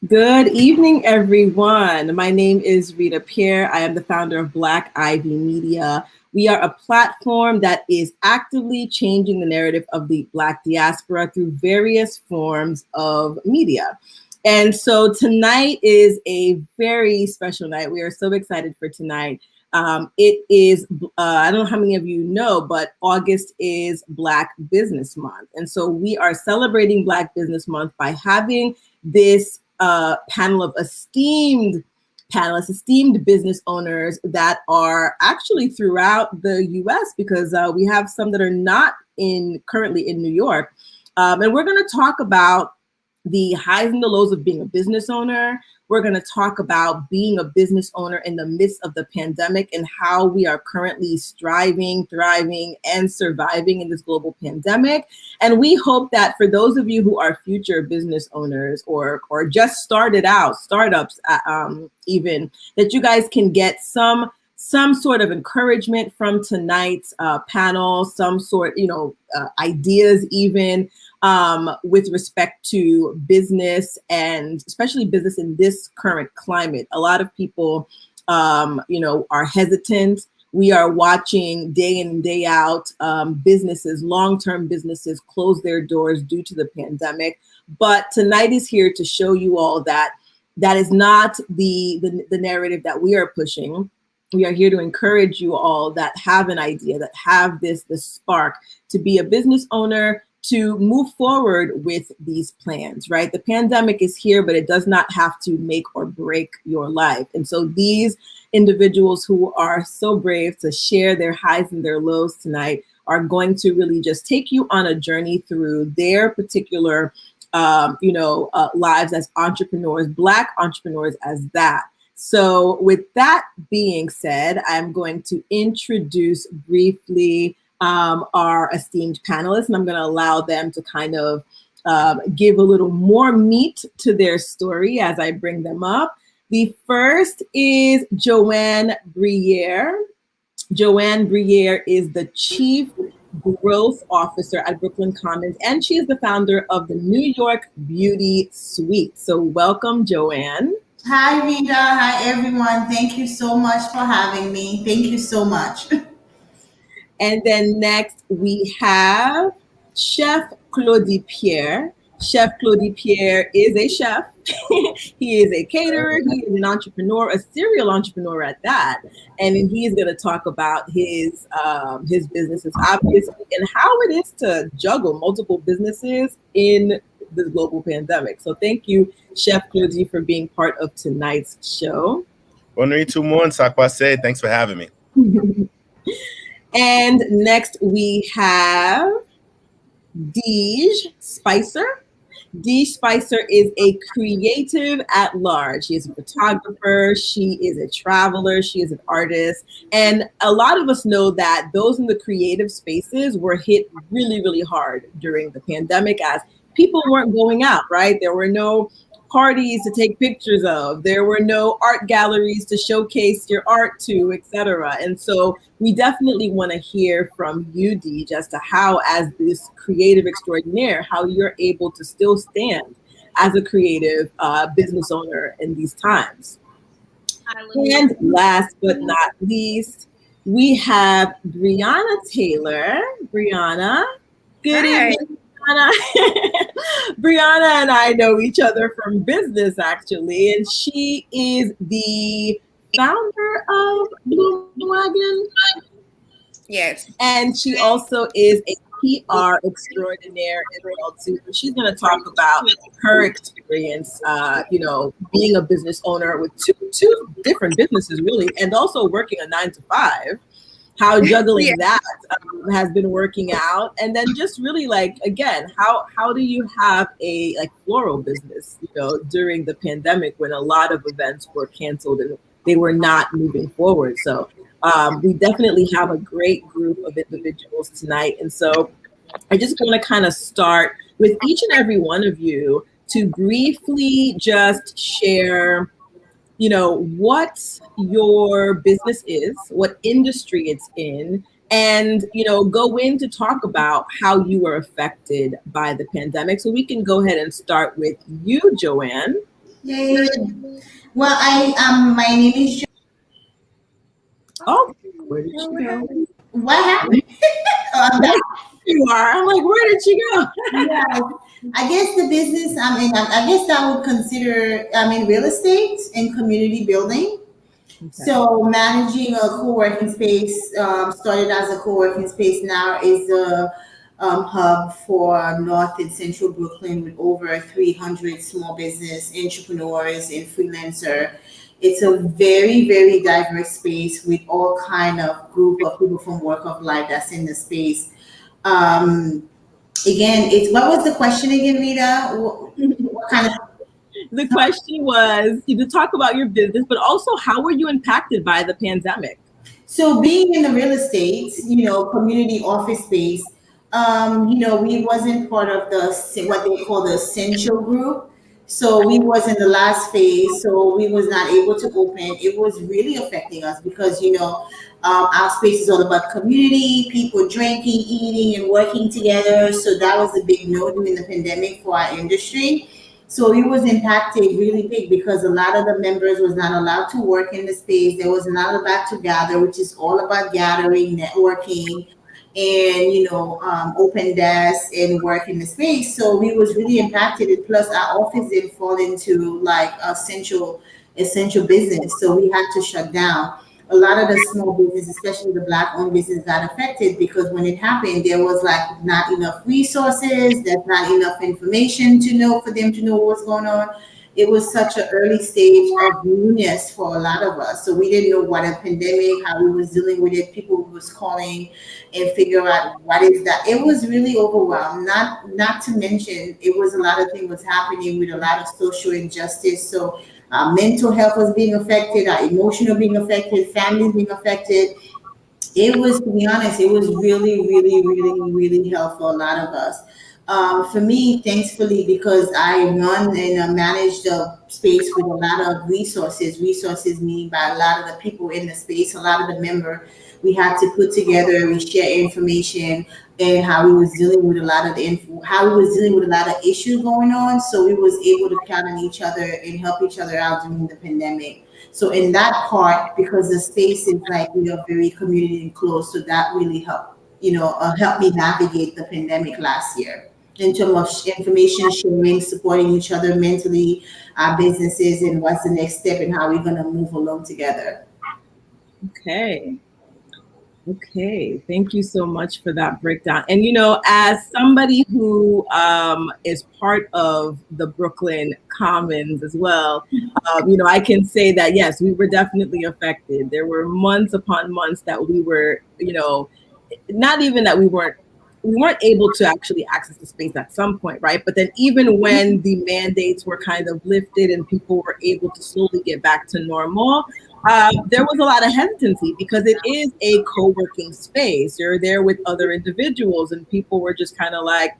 Good evening, everyone. My name is Rita Pierre. I am the founder of Black Ivy Media. We are a platform that is actively changing the narrative of the Black diaspora through various forms of media. And so tonight is a very special night. We are so excited for tonight. It is, I don't know how many of you know, but August is Black Business Month. And so we are celebrating Black Business Month by having this panel of esteemed panelists, esteemed business owners that are actually throughout the US, because we have some that are not currently in New York. And we're going to talk about the highs and the lows of being a business owner. We're going to talk about being a business owner in the midst of the pandemic and how we are currently striving, thriving, and surviving in this global pandemic. And we hope that for those of you who are future business owners or just started out, startups even, that you guys can get some sort of encouragement from tonight's panel, some sort, ideas even with respect to business, and especially business in this current climate. A lot of people, are hesitant. We are watching day in and day out businesses, long-term businesses close their doors due to the pandemic. But tonight is here to show you all that that is not the narrative that we are pushing. We are here to encourage you all that have an idea, that have this spark to be a business owner, to move forward with these plans, right? The pandemic is here, but it does not have to make or break your life. And so these individuals who are so brave to share their highs and their lows tonight are going to really just take you on a journey through their particular, lives as entrepreneurs, Black entrepreneurs as that. So with that being said, I'm going to introduce briefly our esteemed panelists, and I'm going to allow them to kind of give a little more meat to their story as I bring them up. The first is Joanne Briere. Joanne Briere is the Chief Growth Officer at Brooklyn Commons, and she is the founder of the New York Beauty Suite. So welcome, Joanne. Hi, Rita. Hi, everyone. Thank you so much for having me. Thank you so much. And then next we have Chef Claudie Pierre. Chef Claudie Pierre is a chef. He is a caterer. He is an entrepreneur, a serial entrepreneur at that. And then he's going to talk about his businesses, obviously, and how it is to juggle multiple businesses in the global pandemic. So thank you, Chef Claudie, for being part of tonight's show. Bonne nuit tout le monde. Ça passe. Thanks for having me. And next we have Deej Spicer. Deej Spicer is a creative at large. She is a photographer. She is a traveler. She is an artist. And a lot of us know that those in the creative spaces were hit really, really hard during the pandemic as people weren't going out, right? There were no parties to take pictures of. There were no art galleries to showcase your art to, etc. And so we definitely want to hear from you, Deej, as to how, as this creative extraordinaire, how you're able to still stand as a creative business owner in these times. And last but not least, we have Brianna Taylor. Brianna, good evening. Brianna and I know each other from business, actually, and she is the founder of Bloom Wagon. Yes. And she also is a PR extraordinaire as well, too. She's going to talk about her experience, being a business owner with two different businesses, really, and also working a 9-to-5. How juggling that has been working out, and then just really again, how do you have a floral business, during the pandemic when a lot of events were canceled and they were not moving forward. So we definitely have a great group of individuals tonight, and so I just want to kind of start with each and every one of you to briefly just share what your business is, what industry it's in, and go in to talk about how you were affected by the pandemic. So we can go ahead and start with you, Joanne. Yay. Well, my name is Oh, where did she go? What happened? I'm There you are. I'm like, where did she go? Yeah, I guess the business I'm in, I guess I would consider I'm in real estate and community building. So managing a co-working space started as a co-working space. Now is a hub for North and Central Brooklyn with over 300 small business entrepreneurs and freelancer. It's a very, very diverse space with all kind of group of people from work of life that's in the space. Um, Again, it's what was the question again, Rita? What kind of The question was you to talk about your business, but also how were you impacted by the pandemic? So being in the real estate, community office space, we wasn't part of what they call the essential group. So we was in the last phase, so we was not able to open. It was really affecting us because our space is all about community, people drinking, eating, and working together. So that was a big no during the pandemic for our industry. So it was impacted really big because a lot of the members was not allowed to work in the space. There was not allowed to gather, which is all about gathering, networking, and open desk and work in the space. So we was really impacted. And plus, our office didn't fall into like essential business, so we had to shut down. A lot of the small business, especially the black-owned business, got affected because when it happened, there was like not enough resources. There's not enough information to know for them to know what's going on. It was such an early stage of newness for a lot of us, so we didn't know what a pandemic, how we was dealing with it. People was calling and figure out what is that. It was really overwhelmed. Not to mention, it was a lot of things was happening with a lot of social injustice. So our mental health was being affected, our emotional being affected, families being affected. It was, to be honest, it was really, really, really, really hell for a lot of us. For me, thankfully, because I run and manage the space with a lot of resources meaning by a lot of the people in the space, a lot of the member, we had to put together, we share information and how we was dealing with a lot of how we was dealing with a lot of issues going on. So we was able to count on each other and help each other out during the pandemic. So in that part, because the space is like we are very community enclosed, so that really helped, helped me navigate the pandemic last year in terms of information sharing, supporting each other mentally, our businesses, and what's the next step and how we're gonna move along together. Okay. Okay, thank you so much for that breakdown. And as somebody who is part of the Brooklyn Commons as well, I can say that yes, we were definitely affected. There were months upon months that we were, not even that we weren't able to actually access the space at some point, right? But then even when the mandates were kind of lifted and people were able to slowly get back to normal, there was a lot of hesitancy because it is a co-working space. You're there with other individuals and people were just kind of like,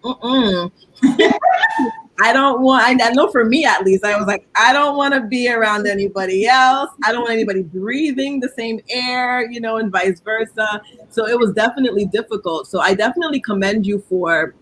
I don't want, I know for me at least, I was like, I don't want to be around anybody else. I don't want anybody breathing the same air, and vice versa. So it was definitely difficult. So I definitely commend you for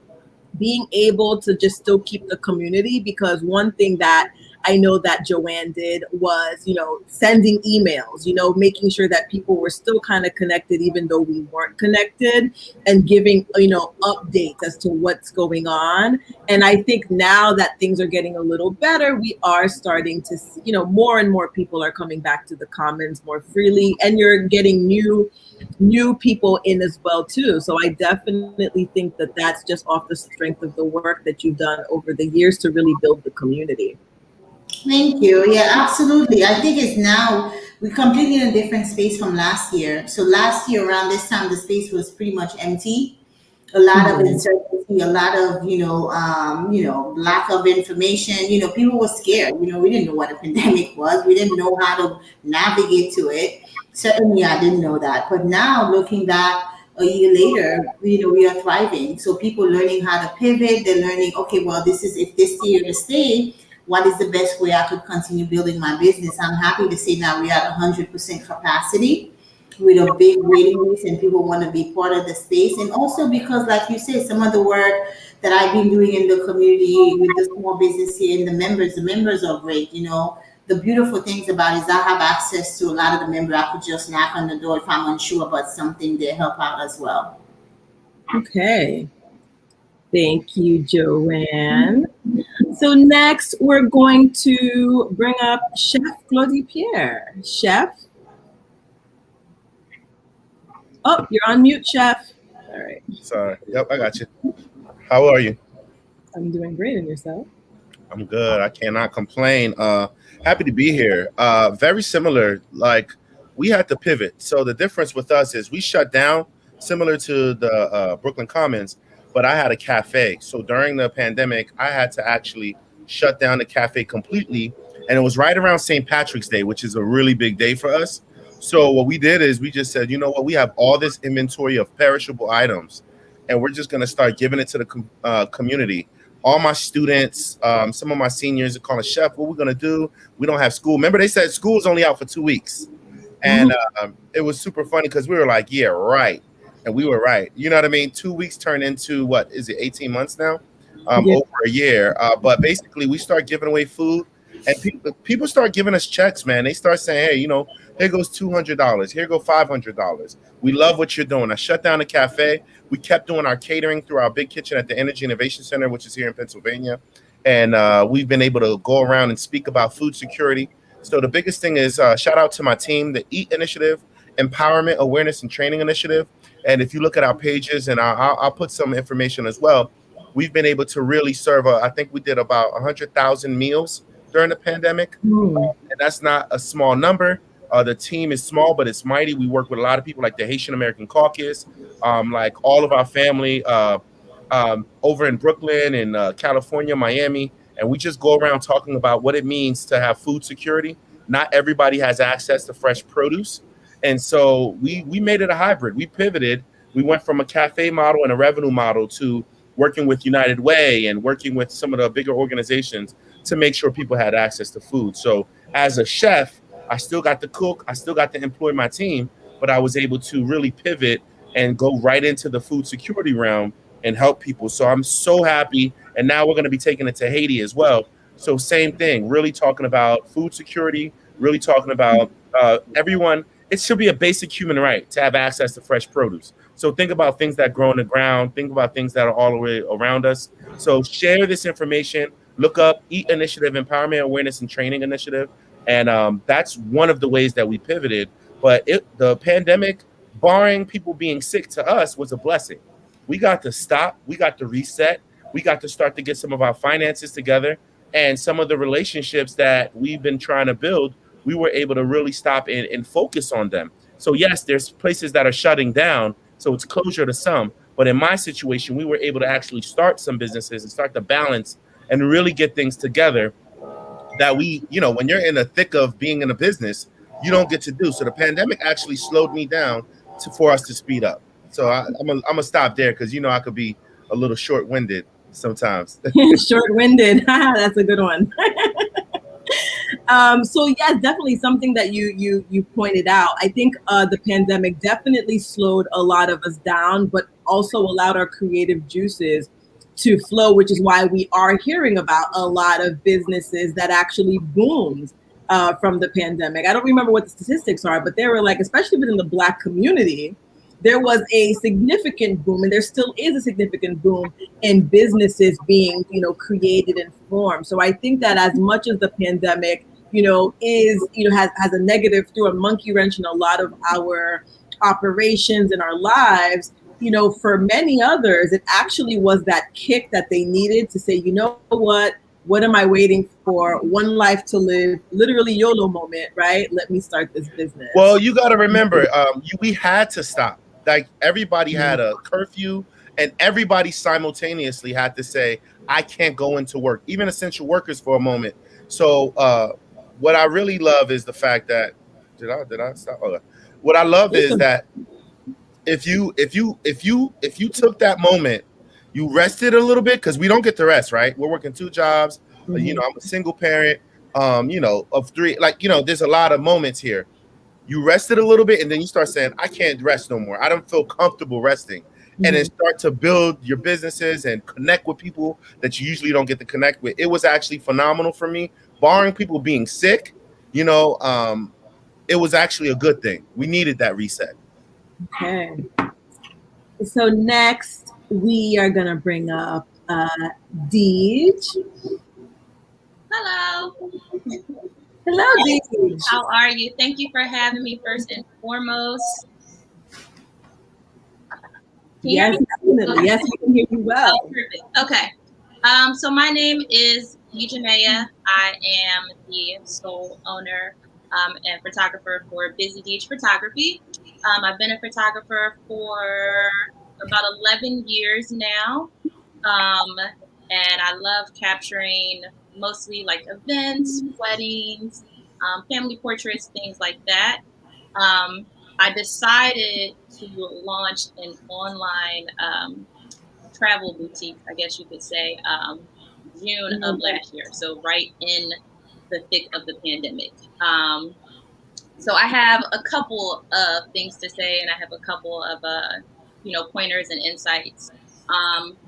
being able to just still keep the community, because one thing that I know that Joanne did was, sending emails, making sure that people were still kind of connected, even though we weren't connected, and giving, updates as to what's going on. And I think now that things are getting a little better, we are starting to see, more and more people are coming back to the Commons more freely, and you're getting new people in as well too. So I definitely think that that's just off the strength of the work that you've done over the years to really build the community. Thank you. Yeah, absolutely. I think it's now we're completely in a different space from last year. So last year around this time, the space was pretty much empty. A lot of uncertainty, a lot of lack of information. People were scared. We didn't know what a pandemic was. We didn't know how to navigate to it. Certainly, I didn't know that. But now, looking back a year later, we are thriving. So people learning how to pivot. They're learning. Okay, well, this is if this year to stay. What is the best way I could continue building my business? I'm happy to say now we are at 100% capacity. with a big waiting list and people want to be part of the space. And also because, like you said, some of the work that I've been doing in the community with the small business here and the members are great. You know, the beautiful things about it is I have access to a lot of the members. I could just knock on the door if I'm unsure about something, they help out as well. Okay. Thank you, Joanne. So next, we're going to bring up Chef Claudie Pierre. Chef? Oh, you're on mute, Chef. All right. Sorry. Yep, I got you. How are you? I'm doing great. And yourself? I'm good. I cannot complain. Happy to be here. Very similar. Like, we had to pivot. So the difference with us is we shut down, similar to the Brooklyn Commons, but I had a cafe. So during the pandemic, I had to actually shut down the cafe completely. And it was right around St. Patrick's Day, which is a really big day for us. So what we did is we just said, you know what, we have all this inventory of perishable items, and we're just going to start giving it to the community. All my students, some of my seniors are calling, Chef, what we're going to do? We don't have school. Remember, they said school is only out for 2 weeks. And it was super funny because we were like, yeah, right. And we were right. You know what I mean? 2 weeks turned into, what is it, 18 months now? Yeah. Over a year. But basically, we start giving away food. And people start giving us checks, man. They start saying, hey, you know, here goes $200. Here go $500. We love what you're doing. I shut down the cafe. We kept doing our catering through our big kitchen at the Energy Innovation Center, which is here in Pennsylvania. And we've been able to go around and speak about food security. So the biggest thing is shout out to my team, the EAT Initiative, Empowerment, Awareness, and Training Initiative. And if you look at our pages, and I'll put some information as well, we've been able to really serve, I think we did about 100,000 meals during the pandemic. And that's not a small number. The team is small, but it's mighty. We work with a lot of people like the Haitian American Caucus, like all of our family over in Brooklyn and California, Miami. And we just go around talking about what it means to have food security. Not everybody has access to fresh produce. And so we made it a hybrid. We pivoted. We went from a cafe model and a revenue model to working with United Way and working with some of the bigger organizations to make sure people had access to food. So as a chef, I still got to cook. I still got to employ my team, but I was able to really pivot and go right into the food security realm and help people. So I'm so happy. And now we're going to be taking it to Haiti as well. So same thing, really talking about food security, really talking about everyone. It should be a basic human right to have access to fresh produce. So think about things that grow in the ground. Think about things that are all the way around us. So share this information. Look up EAT Initiative, Empowerment, Awareness, and Training Initiative. And that's one of the ways that we pivoted. But the pandemic, barring people being sick to us, was a blessing. We got to stop. We got to reset. We got to start to get some of our finances together. And some of the relationships that we've been trying to build, we were able to really stop and focus on them. So yes, there's places that are shutting down. So it's closure to some. But in my situation, we were able to actually start some businesses and start to balance and really get things together that we, you know, when you're in the thick of being in a business, you don't get to do. So the pandemic actually slowed me down for us to speed up. So I'm gonna stop there because, you know, I could be a little short-winded sometimes. Short-winded. That's a good one. So yes, definitely something that you pointed out. I think the pandemic definitely slowed a lot of us down, but also allowed our creative juices to flow, which is why we are hearing about a lot of businesses that actually boomed from the pandemic. I don't remember what the statistics are, but they were like, especially within the Black community, there was a significant boom, and there still is a significant boom in businesses being, you know, created and formed. So I think that as much as the pandemic, you know, is, you know, has a negative, through a monkey wrench in a lot of our operations and our lives, you know, for many others, it actually was that kick that they needed to say, you know what am I waiting for? One life to live, literally YOLO moment, right? Let me start this business. Well, you got to remember, we had to stop. Like everybody had a curfew, and everybody simultaneously had to say, I can't go into work, even essential workers for a moment. So what I really love is the fact that, did I stop? Okay. What I love is that if you took that moment, you rested a little bit, because we don't get to rest, right? We're working 2 jobs. You know, I'm a single parent, you know, of 3. Like, you know, there's a lot of moments here. You rested a little bit, and then you start saying, I can't rest no more. I don't feel comfortable resting. And then start to build your businesses and connect with people that you usually don't get to connect with. It was actually phenomenal for me. Barring people being sick, it was actually a good thing. We needed that reset. Okay. So next, we are going to bring up Deej. Hello. Hello, Deej. How are you? Thank you for having me first and foremost. Yes, definitely. Yes, we can hear you well. Oh, perfect. Okay. So my name is Deej. I am the sole owner and photographer for Busy Deej Photography. I've been a photographer for about 11 years now. And I love capturing mostly like events, weddings, family portraits, things like that. I decided to launch an online travel boutique, I guess you could say, June of last year. So right in the thick of the pandemic. So I have a couple of things to say, and I have a couple of pointers and insights.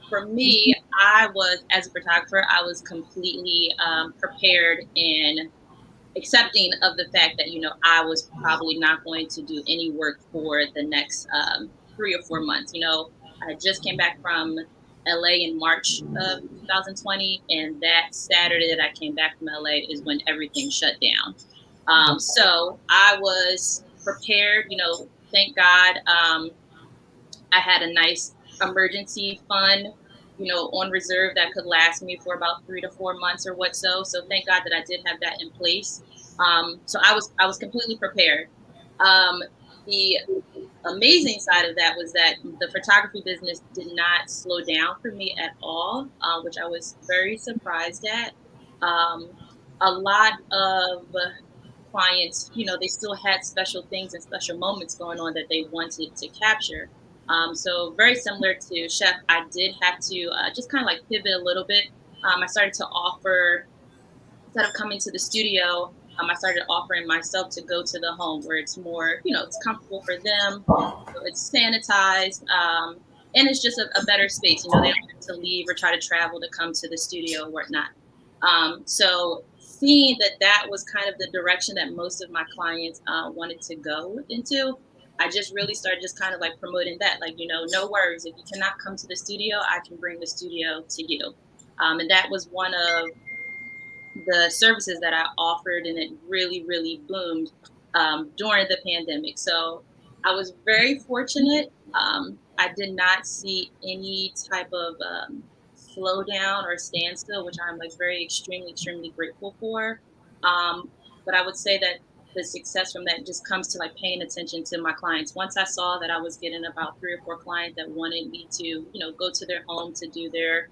For me, as a photographer, I was completely prepared and accepting of the fact that, I was probably not going to do any work for the next 3 or 4 months. I just came back from LA in March of 2020, and that Saturday that I came back from LA is when everything shut down. So I was prepared, thank God. I had a nice emergency fund, on reserve that could last me for about 3 to 4 months or what so. So thank God that I did have that in place. So I was completely prepared. The amazing side of that was that the photography business did not slow down for me at all, which I was very surprised at. A lot of clients, they still had special things and special moments going on that they wanted to capture. So very similar to Chef, I did have to just kind of like pivot a little bit. I started to offer, instead of coming to the studio, I started offering myself to go to the home where it's more, it's comfortable for them. It's sanitized. And it's just a better space. They don't have to leave or try to travel to come to the studio or whatnot. So seeing that was kind of the direction that most of my clients wanted to go into, I just really started just kind of like promoting that, like, no worries. If you cannot come to the studio, I can bring the studio to you. And that was one of the services that I offered, and it really, really boomed during the pandemic. So I was very fortunate. I did not see any type of slowdown or standstill, which I'm like very extremely, extremely grateful for. But I would say that the success from that just comes to like paying attention to my clients. Once I saw that I was getting about 3 or 4 clients that wanted me to, go to their home to do their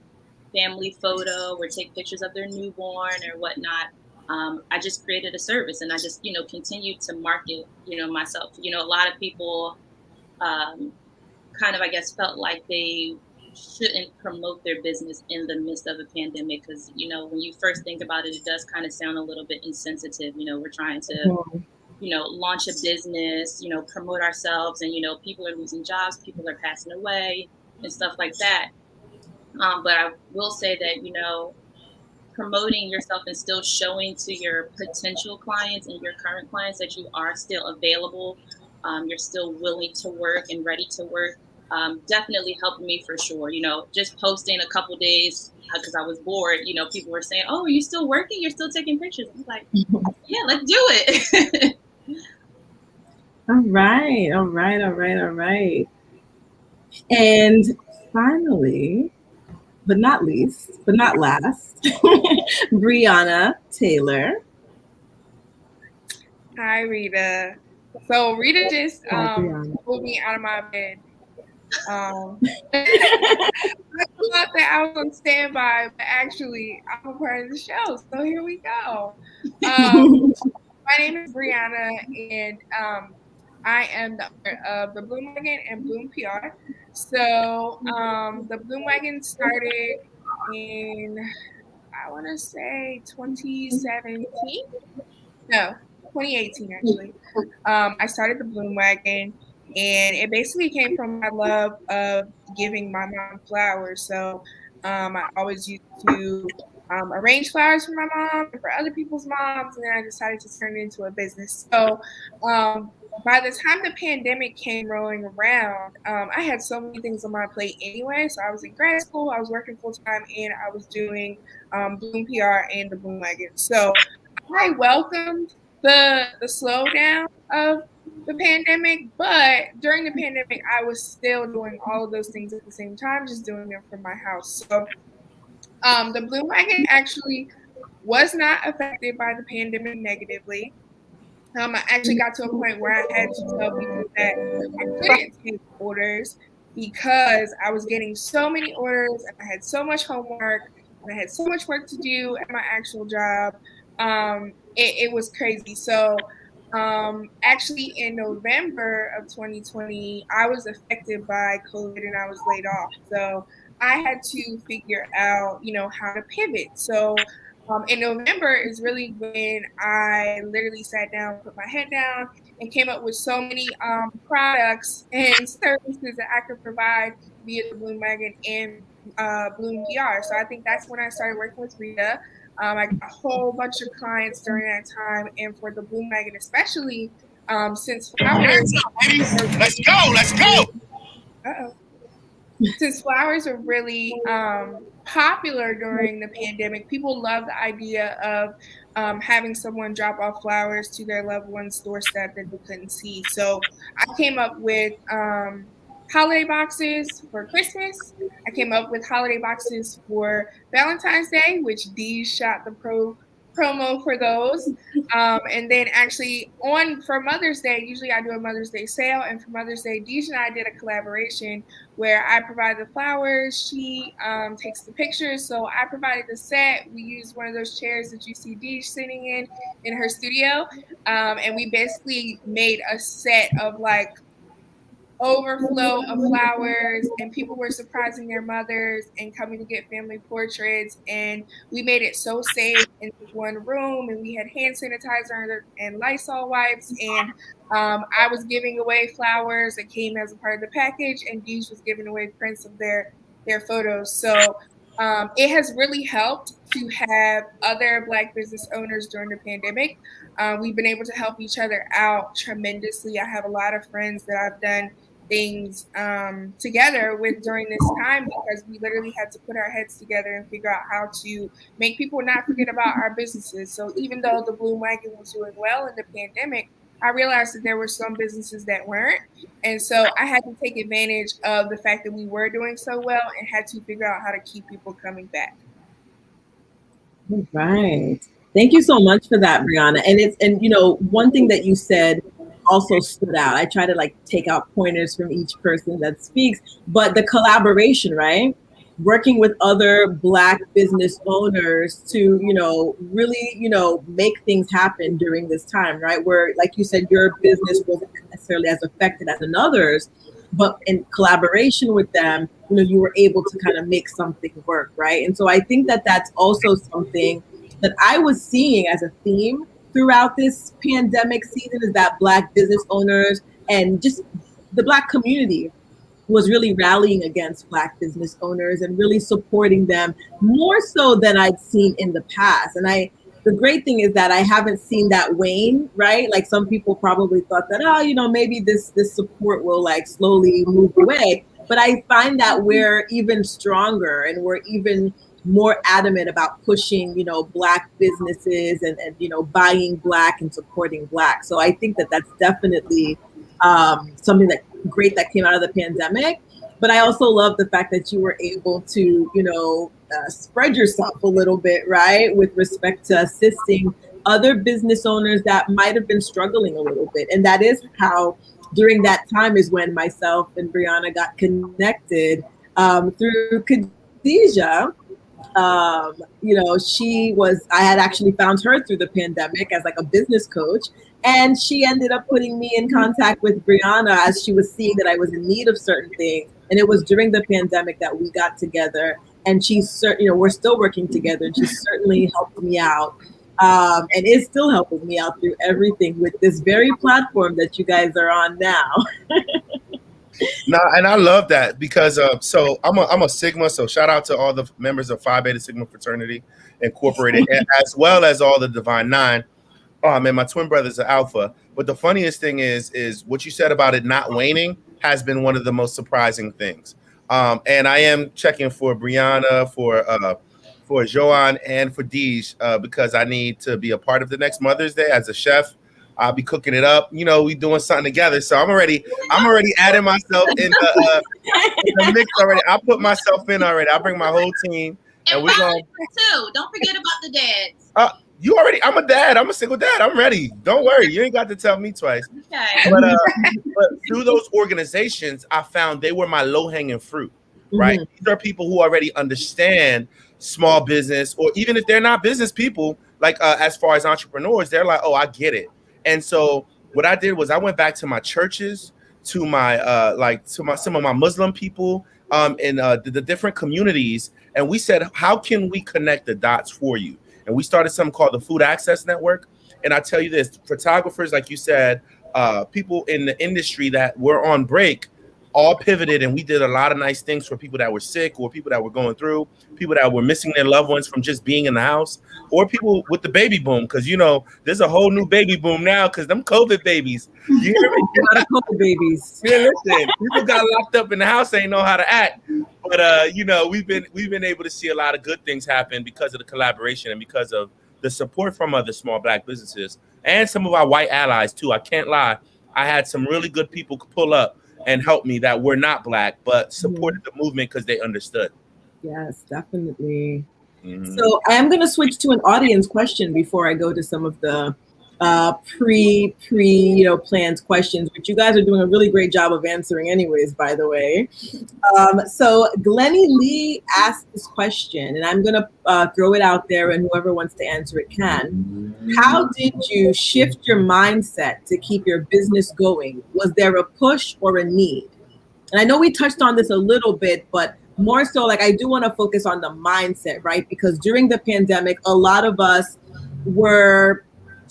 family photo or take pictures of their newborn or whatnot, I just created a service, and I just, continued to market, myself. A lot of people kind of, I guess, felt like they shouldn't promote their business in the midst of a pandemic because, when you first think about it, it does kind of sound a little bit insensitive. We're trying to, launch a business, promote ourselves, and, people are losing jobs, people are passing away and stuff like that. But I will say that, promoting yourself and still showing to your potential clients and your current clients that you are still available, you're still willing to work and ready to work, definitely helped me for sure. Just posting a couple days because I was bored, people were saying, "Oh, are you still working? You're still taking pictures?" I was like, "Yeah, let's do it." All right. And finally, but not least, but not last, Brianna Taylor. Hi, Rita. So Rita just Brianna. pulled me out of my bed. I thought that I was on standby, but actually I'm a part of the show. So here we go. My name is Brianna, and I am the owner of the Bloom Wagon and Bloom PR. So the Bloom Wagon started in, I want to say 2017. No, 2018 actually. I started the Bloom Wagon, and it basically came from my love of giving my mom flowers. So I always used to arrange flowers for my mom and for other people's moms, and then I decided to turn it into a business. So by the time the pandemic came rolling around, I had so many things on my plate anyway. So I was in grad school, I was working full time, and I was doing Bloom PR and the Bloom Wagon. So I welcomed the slowdown of the pandemic, but during the pandemic, I was still doing all of those things at the same time, just doing them from my house. So the Bloom Wagon actually was not affected by the pandemic negatively. I actually got to a point where I had to tell people that I couldn't take orders because I was getting so many orders and I had so much homework and I had so much work to do at my actual job. It was crazy. So actually in November of 2020, I was affected by COVID and I was laid off. So I had to figure out, how to pivot. So in November is really when I literally sat down, put my head down, and came up with so many products and services that I could provide via the Bloom Wagon and Bloom PR. So I think that's when I started working with Rita. I got a whole bunch of clients during that time, and for the Bloom Wagon especially, since flowers. Let's go. Uh-oh. Since flowers are really popular during the pandemic, people love the idea of having someone drop off flowers to their loved one's doorstep that they couldn't see. So I came up with holiday boxes for Christmas. I came up with holiday boxes for Valentine's Day, which Dee shot the promo for those. And then actually for Mother's Day, usually I do a Mother's Day sale, and for Mother's Day, Deej and I did a collaboration where I provide the flowers, she takes the pictures. So I provided the set. We used one of those chairs that you see Deej sitting in her studio, and we basically made a set of like overflow of flowers, and people were surprising their mothers and coming to get family portraits, and we made it so safe in one room, and we had hand sanitizer and Lysol wipes, and I was giving away flowers that came as a part of the package, and Deej was giving away prints of their photos. So it has really helped to have other Black business owners during the pandemic. We've been able to help each other out tremendously. I have a lot of friends that I've done things together with during this time, because we literally had to put our heads together and figure out how to make people not forget about our businesses. So even though the Bloom Wagon was doing well in the pandemic, I realized that there were some businesses that weren't. And so I had to take advantage of the fact that we were doing so well and had to figure out how to keep people coming back. All right. Thank you so much for that, Brianna. And one thing that you said also stood out. I try to take out pointers from each person that speaks, but the collaboration, right? Working with other Black business owners to, really, make things happen during this time, right? Where, like you said, your business wasn't necessarily as affected as another's, but in collaboration with them, you were able to kind of make something work, right? And so I think that that's also something that I was seeing as a theme throughout this pandemic season, is that Black business owners and just the Black community was really rallying against Black business owners and really supporting them more so than I'd seen in the past. And the great thing is that I haven't seen that wane, right? Like some people probably thought that, maybe this support will slowly move away. But I find that we're even stronger and we're even more adamant about pushing, Black businesses and buying Black and supporting Black. So I think that that's definitely something that great that came out of the pandemic. But I also love the fact that you were able to, spread yourself a little bit, right, with respect to assisting other business owners that might have been struggling a little bit. And that is how, during that time, is when myself and Brianna got connected through Khadijah. I had actually found her through the pandemic as a business coach, and she ended up putting me in contact with Brianna as she was seeing that I was in need of certain things. And it was during the pandemic that we got together, and we're still working together, and she certainly helped me out And it still helps me out through everything with this very platform that you guys are on now. No, and I love that because so I'm a Sigma, so shout out to all the members of Phi Beta Sigma Fraternity Incorporated, as well as all the Divine Nine. Oh man, my twin brothers are Alpha. But the funniest thing is what you said about it not waning has been one of the most surprising things. And I am checking for Brianna, for Joanne, and for Deej because I need to be a part of the next Mother's Day as a chef. I'll be cooking it up. You know, we doing something together. So I'm already adding myself in the mix already. I put myself in already. I bring my whole team, and we're going too. Don't forget about the dads. I'm a dad. I'm a single dad. I'm ready. Don't worry. You ain't got to tell me twice. Okay. But through those organizations, I found they were my low-hanging fruit, right? These are people who already understand small business, or even if they're not business people, like as far as entrepreneurs, they're like, oh, I get it. And so what I did was I went back to my churches, to my some of my Muslim people, in the different communities, and we said, how can we connect the dots for you? And we started something called the Food Access Network. And I tell you this, photographers, like you said, people in the industry that were on break, all pivoted, and we did a lot of nice things for people that were sick, or people that were going through, people that were missing their loved ones from just being in the house, or people with the baby boom, because you know there's a whole new baby boom now because them COVID babies. You hear me? A lot of COVID babies. Yeah, listen, people got locked up in the house, ain't know how to act. But you know, we've been able to see a lot of good things happen because of the collaboration and because of the support from other small Black businesses and some of our white allies too. I can't lie, I had some really good people pull up and help me that were not Black, but supported the movement because they understood. Yes, definitely. So I am going to switch to an audience question before I go to some of the planned questions, which you guys are doing a really great job of answering anyways, by the way. So Glennie Lee asked this question, and I'm going to throw it out there, and whoever wants to answer it can. How did you shift your mindset to keep your business going? Was there a push or a need? And I know we touched on this a little bit, but more so, like, I do want to focus on the mindset, right? Because during the pandemic, a lot of us were,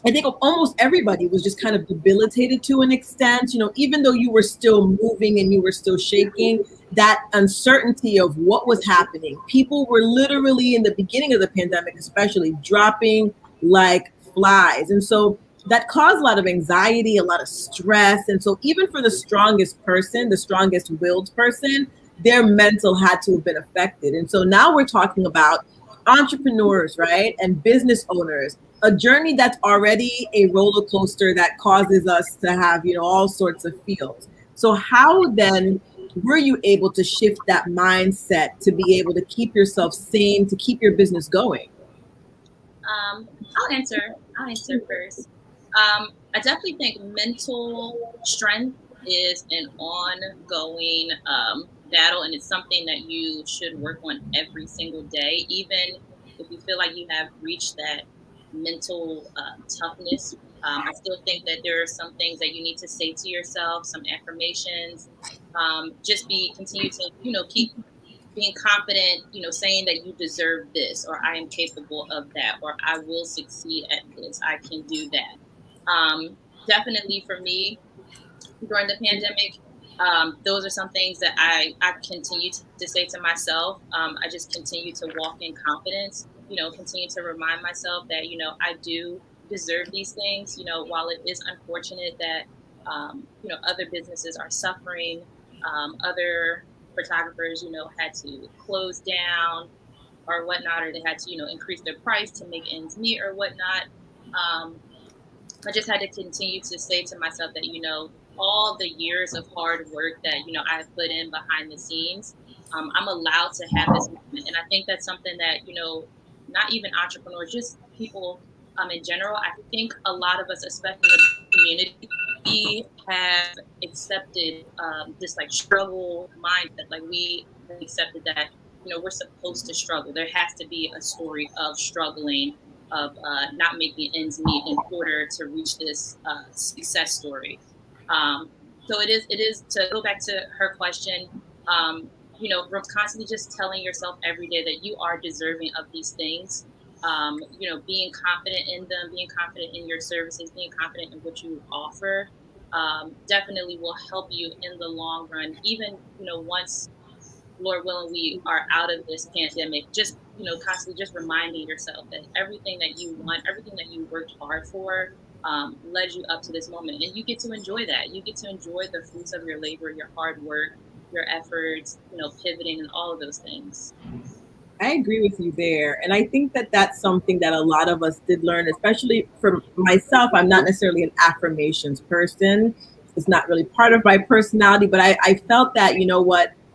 I think almost everybody was just kind of debilitated to an extent. You know, even though you were still moving and you were still shaking, that uncertainty of what was happening. People were literally, in the beginning of the pandemic especially, dropping like flies. And so that caused a lot of anxiety, a lot of stress. And so even for the strongest person, the strongest willed person, their mental had to have been affected. And so now we're talking about entrepreneurs, right? And business owners, a journey that's already a roller coaster that causes us to have, you know, all sorts of feels. So how then were you able to shift that mindset to be able to keep yourself sane, to keep your business going? I'll answer first. I definitely think mental strength is an ongoing battle, and it's something that you should work on every single day, even if you feel like you have reached that mental toughness. I still think that there are some things that you need to say to yourself, some affirmations. Just continue to, keep being confident, saying that you deserve this, or I am capable of that, or I will succeed at this, I can do that. Definitely for me, during the pandemic, those are some things that I continue to say to myself. I just continue to walk in confidence, continue to remind myself that, I do deserve these things, while it is unfortunate that, other businesses are suffering, other photographers, had to close down or whatnot, or they had to, increase their price to make ends meet or whatnot. I just had to continue to say to myself that, all the years of hard work that, I've put in behind the scenes, I'm allowed to have this moment. And I think that's something that, not even entrepreneurs, just people in general, I think a lot of us, especially in the community, we have accepted this like struggle mindset. Like we have accepted that, we're supposed to struggle. There has to be a story of struggling, of not making ends meet in order to reach this success story. So it is to go back to her question, constantly just telling yourself every day that you are deserving of these things. being confident in them, being confident in your services, being confident in what you offer, definitely will help you in the long run. Even, once, Lord willing, we are out of this pandemic, just, constantly just reminding yourself that everything that you want, everything that you worked hard for, led you up to this moment. And you get to enjoy that. You get to enjoy the fruits of your labor, your hard work, your efforts, pivoting and all of those things. I agree with you there. And I think that that's something that a lot of us did learn, especially for myself. I'm not necessarily an affirmations person. It's not really part of my personality, but I felt that,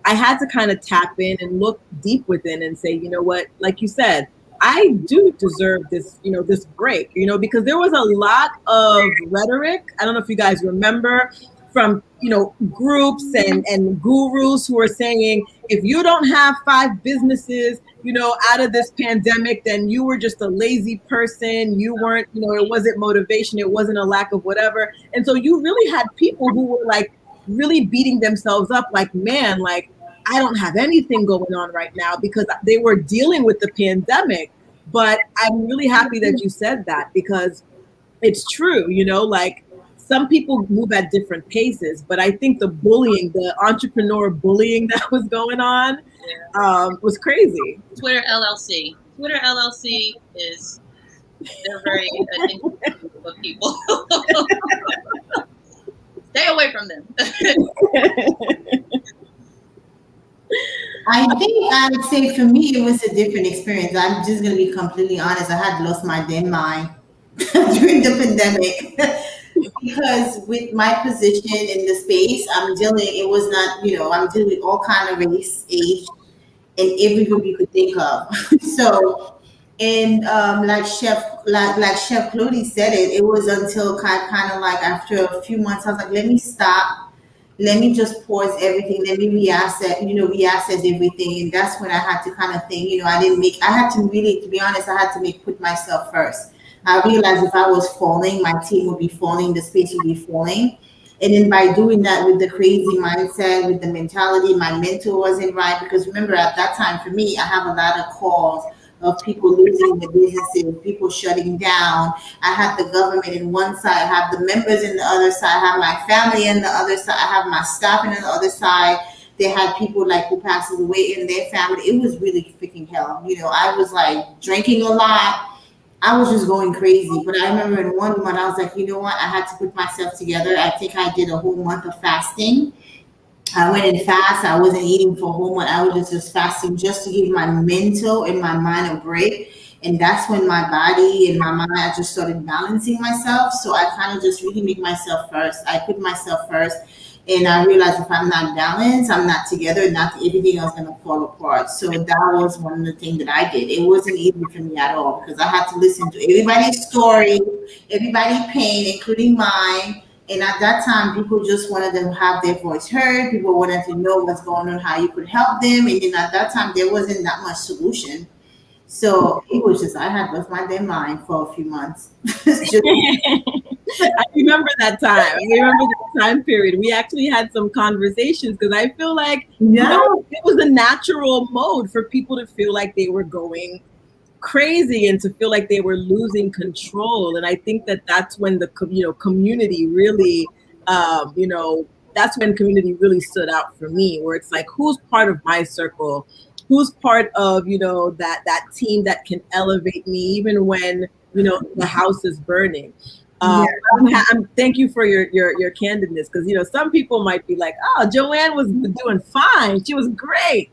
I had to kind of tap in and look deep within and say, like you said, I do deserve this, this break, because there was a lot of rhetoric. I don't know if you guys remember from, groups and gurus who are saying, if you don't have 5 businesses, out of this pandemic, then you were just a lazy person. You weren't, it wasn't motivation. It wasn't a lack of whatever. And so you really had people who were like really beating themselves up like, man, like, I don't have anything going on right now because they were dealing with the pandemic. But I'm really happy that you said that because it's true, like some people move at different paces, but I think the bullying, the entrepreneur bullying that was going on was crazy. Twitter LLC is, they're very addictive of people. Stay away from them. I think I would say for me, it was a different experience. I'm just going to be completely honest. I had lost my damn mind during the pandemic because with my position in the space, I'm dealing with all kind of race, age, and every group you could think of. So, and like Chef Clody said it was until kind of like after a few months, I was like, let me stop. Let me just pause everything. Let me reassess everything. And that's when I had to kind of think, I had to really, to be honest, I had to put myself first. I realized if I was falling, my team would be falling, the space would be falling. And then by doing that with the crazy mindset, with the mentality, my mental wasn't right. Because remember, at that time, for me, I have a lot of calls of people losing their businesses, people shutting down. I have the government in one side, I have the members in the other side, I have my family in the other side, I have my staff in the other side. They had people like who passed away in their family. It was really freaking hell. I was like drinking a lot. I was just going crazy. But I remember in one month, I was like, you know what? I had to put myself together. I think I did a whole month of fasting. I went in fast. I wasn't eating for a whole month. I was just fasting just to give my mental and my mind a break. And that's when my body and my mind, I just started balancing myself. So I kind of just really make myself first. I put myself first. And I realized if I'm not balanced, I'm not together, not everything else is going to fall apart. So that was one of the things that I did. It wasn't easy for me at all because I had to listen to everybody's story, everybody's pain, including mine. And at that time, people just wanted to have their voice heard. People wanted to know what's going on, how you could help them. And then at that time, there wasn't that much solution. So it was just, I had lost my damn mind for a few months. I remember that time. I remember the time period. We actually had some conversations because I feel like it was a natural mode for people to feel like they were going crazy and to feel like they were losing control. And I think that that's when the community really that's when community really stood out for me, where it's like, who's part of my circle, who's part of that team that can elevate me even when the house is burning. Thank you for your candidness, because some people might be like, oh, Joanne was doing fine, she was great.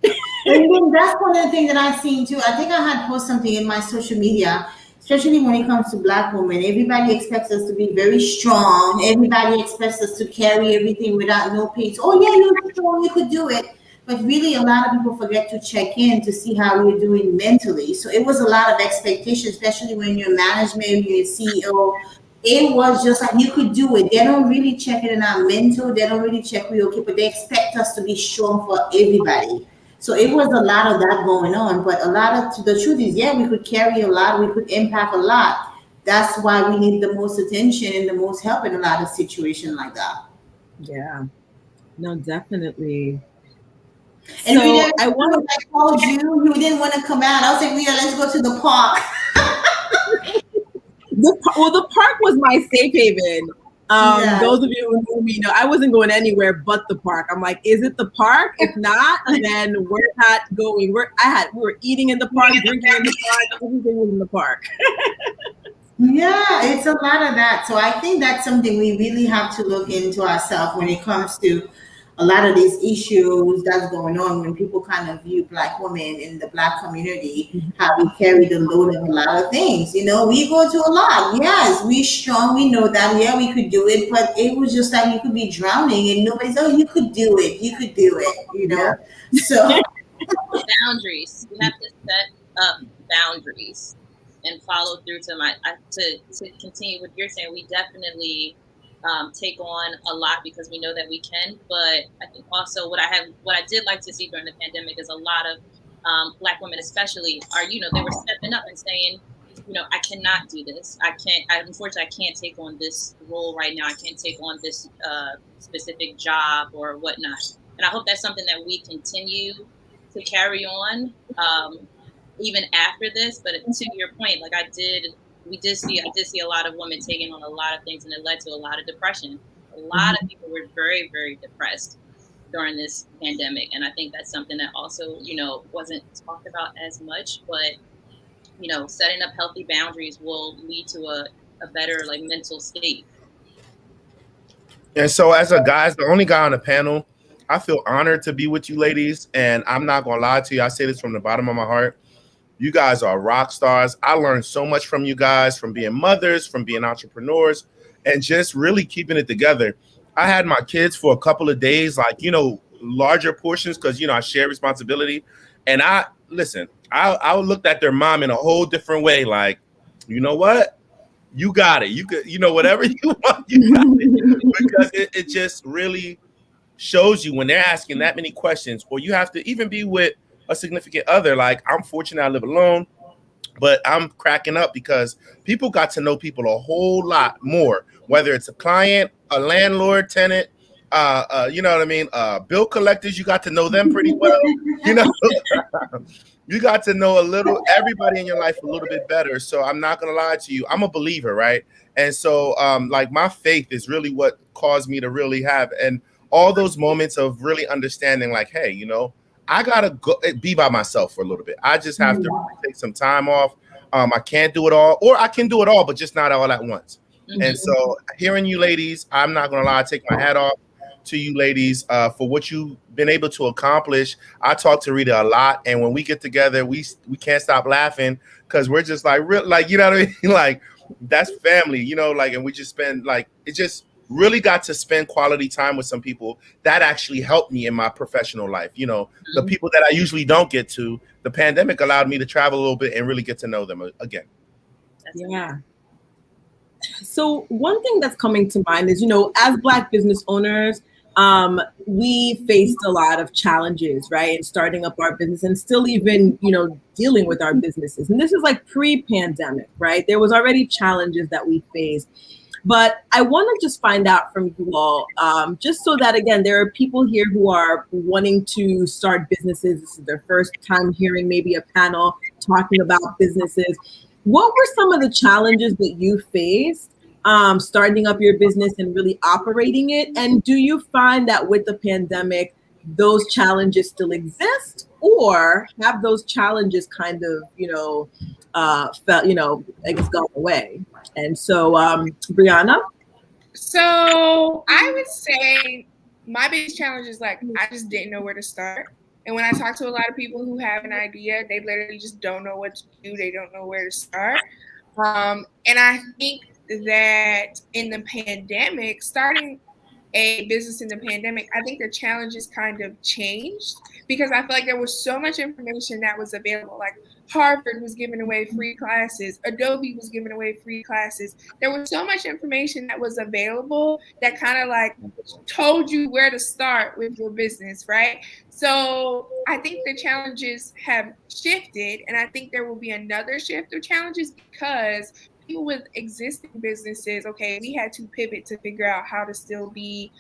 And then that's one of the things that I've seen too. I think I had posted something in my social media, especially when it comes to Black women. Everybody expects us to be very strong. Everybody expects us to carry everything without no pain. Oh yeah, you're strong, you could do it. But really, a lot of people forget to check in to see how we're doing mentally. So it was a lot of expectation, especially when you're management, you're CEO. It was just like, you could do it. They don't really check it in our mental. They don't really check we're okay, but they expect us to be strong for everybody. So it was a lot of that going on. But the truth is, we could carry a lot. We could impact a lot. That's why we need the most attention and the most help in a lot of situations like that. Yeah, no, definitely. And so I called you. You didn't want to come out. I was like, Rita, let's go to the park. The park was my safe haven. Yeah. Those of you who know me know I wasn't going anywhere but the park. I'm like, is it the park? If not, then we're not going. We were eating in the park, drinking in the park, everything was in the park. Yeah, it's a lot of that. So I think that's something we really have to look into ourselves when it comes to a lot of these issues that's going on when people kind of view Black women in the Black community, how we carry the load of a lot of things. You know, we go to a lot. Yes, we strong, we know that. Yeah, we could do it, but it was just like you could be drowning and nobody's, oh, you could do it. You could do it, you know? So Boundaries. We have to set up boundaries and follow through to continue what you're saying. We definitely take on a lot because we know that we can. But I think also what I did like to see during the pandemic is a lot of Black women, especially, they were stepping up and saying, I cannot do this. Unfortunately, I can't take on this role right now. I can't take on this specific job or whatnot. And I hope that's something that we continue to carry on even after this. But to your point, like I did see a lot of women taking on a lot of things, and it led to a lot of depression. A lot of people were very, very depressed during this pandemic. And I think that's something that also, wasn't talked about as much, but, setting up healthy boundaries will lead to a better like mental state. And so as the only guy on the panel, I feel honored to be with you ladies. And I'm not going to lie to you. I say this from the bottom of my heart. You guys are rock stars. I learned so much from you guys, from being mothers, from being entrepreneurs, and just really keeping it together. I had my kids for a couple of days, like, larger portions, because, I share responsibility. And I looked at their mom in a whole different way. Like, you know what? You got it. You could, whatever you want, you got it. Because it just really shows you when they're asking that many questions, or you have to even be with a significant other. Like, I'm fortunate I live alone, but I'm cracking up because people got to know people a whole lot more, whether it's a client, a landlord, tenant, you know what I mean? Bill collectors, you got to know them pretty well. You got to know everybody in your life a little bit better. So I'm not going to lie to you. I'm a believer, right? And so like my faith is really what caused me to really have, and all those moments of really understanding like, hey, I gotta go be by myself for a little bit. I just have to really take some time off. I can't do it all, or I can do it all, but just not all at once. Mm-hmm. And so hearing you ladies, I'm not gonna lie, I take my hat off to you ladies for what you've been able to accomplish. I talk to Rita a lot, and when we get together, we can't stop laughing because we're just like real, like, you know what I mean? Like, that's family, like, and we just spend like, it just really got to spend quality time with some people that actually helped me in my professional life. The people that I usually don't get to, the pandemic allowed me to travel a little bit and really get to know them again. Yeah. So one thing that's coming to mind is, as Black business owners, we faced a lot of challenges, right? In starting up our business and still even, dealing with our businesses. And this is like pre-pandemic, right? There was already challenges that we faced. But I want to just find out from you all, just so that, again, there are people here who are wanting to start businesses. This is their first time hearing maybe a panel talking about businesses. What were some of the challenges that you faced starting up your business and really operating it? And do you find that with the pandemic, those challenges still exist, or have those challenges kind of, gone away? And so, Brianna? So I would say my biggest challenge is like, I just didn't know where to start. And when I talk to a lot of people who have an idea, they literally just don't know what to do. They don't know where to start. And I think that in the pandemic, starting a business in the pandemic, I think the challenges kind of changed because I feel like there was so much information that was available. Like Harvard was giving away free classes. Adobe was giving away free classes. There was so much information that was available that kind of like told you where to start with your business, right? So I think the challenges have shifted, and I think there will be another shift of challenges because people with existing businesses, okay, we had to pivot to figure out how to still be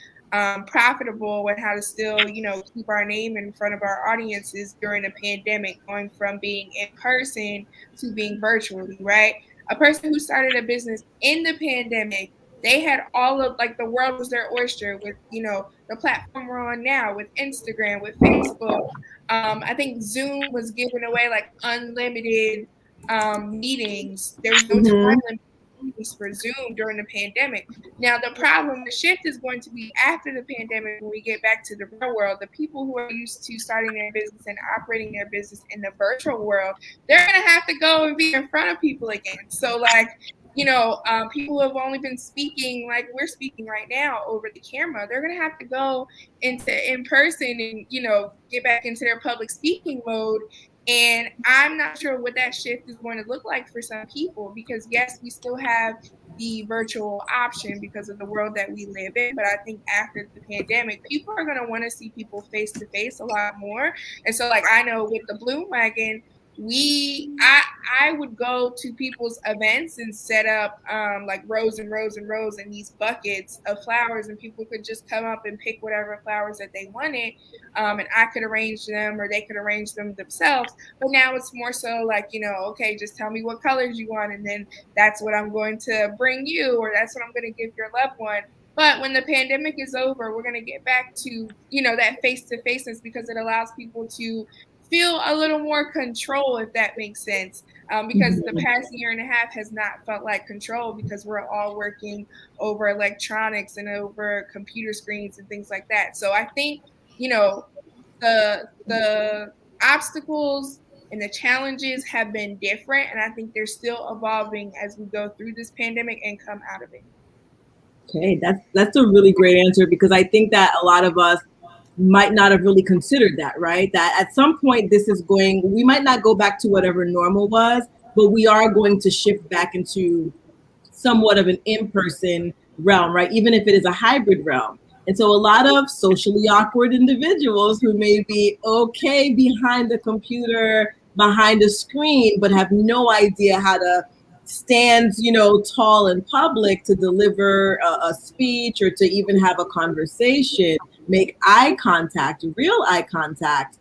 profitable and how to still, keep our name in front of our audiences during the pandemic, going from being in person to being virtually, right? a person who started a business in the pandemic, they had all of like the world was their oyster with, you know, the platform we're on now with Instagram, with Facebook. I think Zoom was giving away like unlimited meetings. There was no time limit for Zoom during the pandemic. Now the problem, the shift is going to be after the pandemic when we get back to the real world. The people who are used to starting their business and operating their business in the virtual world, they're gonna have to go and be in front of people again. So like, you know, people who have only been speaking like we're speaking right now over the camera, they're gonna have to go into in person and, you know, get back into their public speaking mode. And I'm not sure what that shift is going to look like for some people, because yes, we still have the virtual option because of the world that we live in. But I think after the pandemic, people are going to want to see people face to face a lot more. And so like, I know with the Bloom Wagon, I would go to people's events and set up like rows and rows and rows in these buckets of flowers, and people could just come up and pick whatever flowers that they wanted, and I could arrange them or they could arrange them themselves. But now it's more so like, you know, okay, just tell me what colors you want, and then that's what I'm going to bring you, or that's what I'm going to give your loved one. But when the pandemic is over, we're going to get back to, you know, that face-to-faceness, because it allows people to feel a little more control, if that makes sense, because the past year and a half has not felt like control, because we're all working over electronics and over computer screens and things like that. So I think, you know, the obstacles and the challenges have been different, and I think they're still evolving as we go through this pandemic and come out of it. Okay, that's a really great answer, because I think that a lot of us might not have really considered that, right? That at some point we might not go back to whatever normal was, but we are going to shift back into somewhat of an in-person realm, right? Even if it is a hybrid realm. And so a lot of socially awkward individuals who may be okay behind the computer, behind a screen, but have no idea how to stand, you know, tall in public to deliver a speech or to even have a conversation, make eye contact, real eye contact,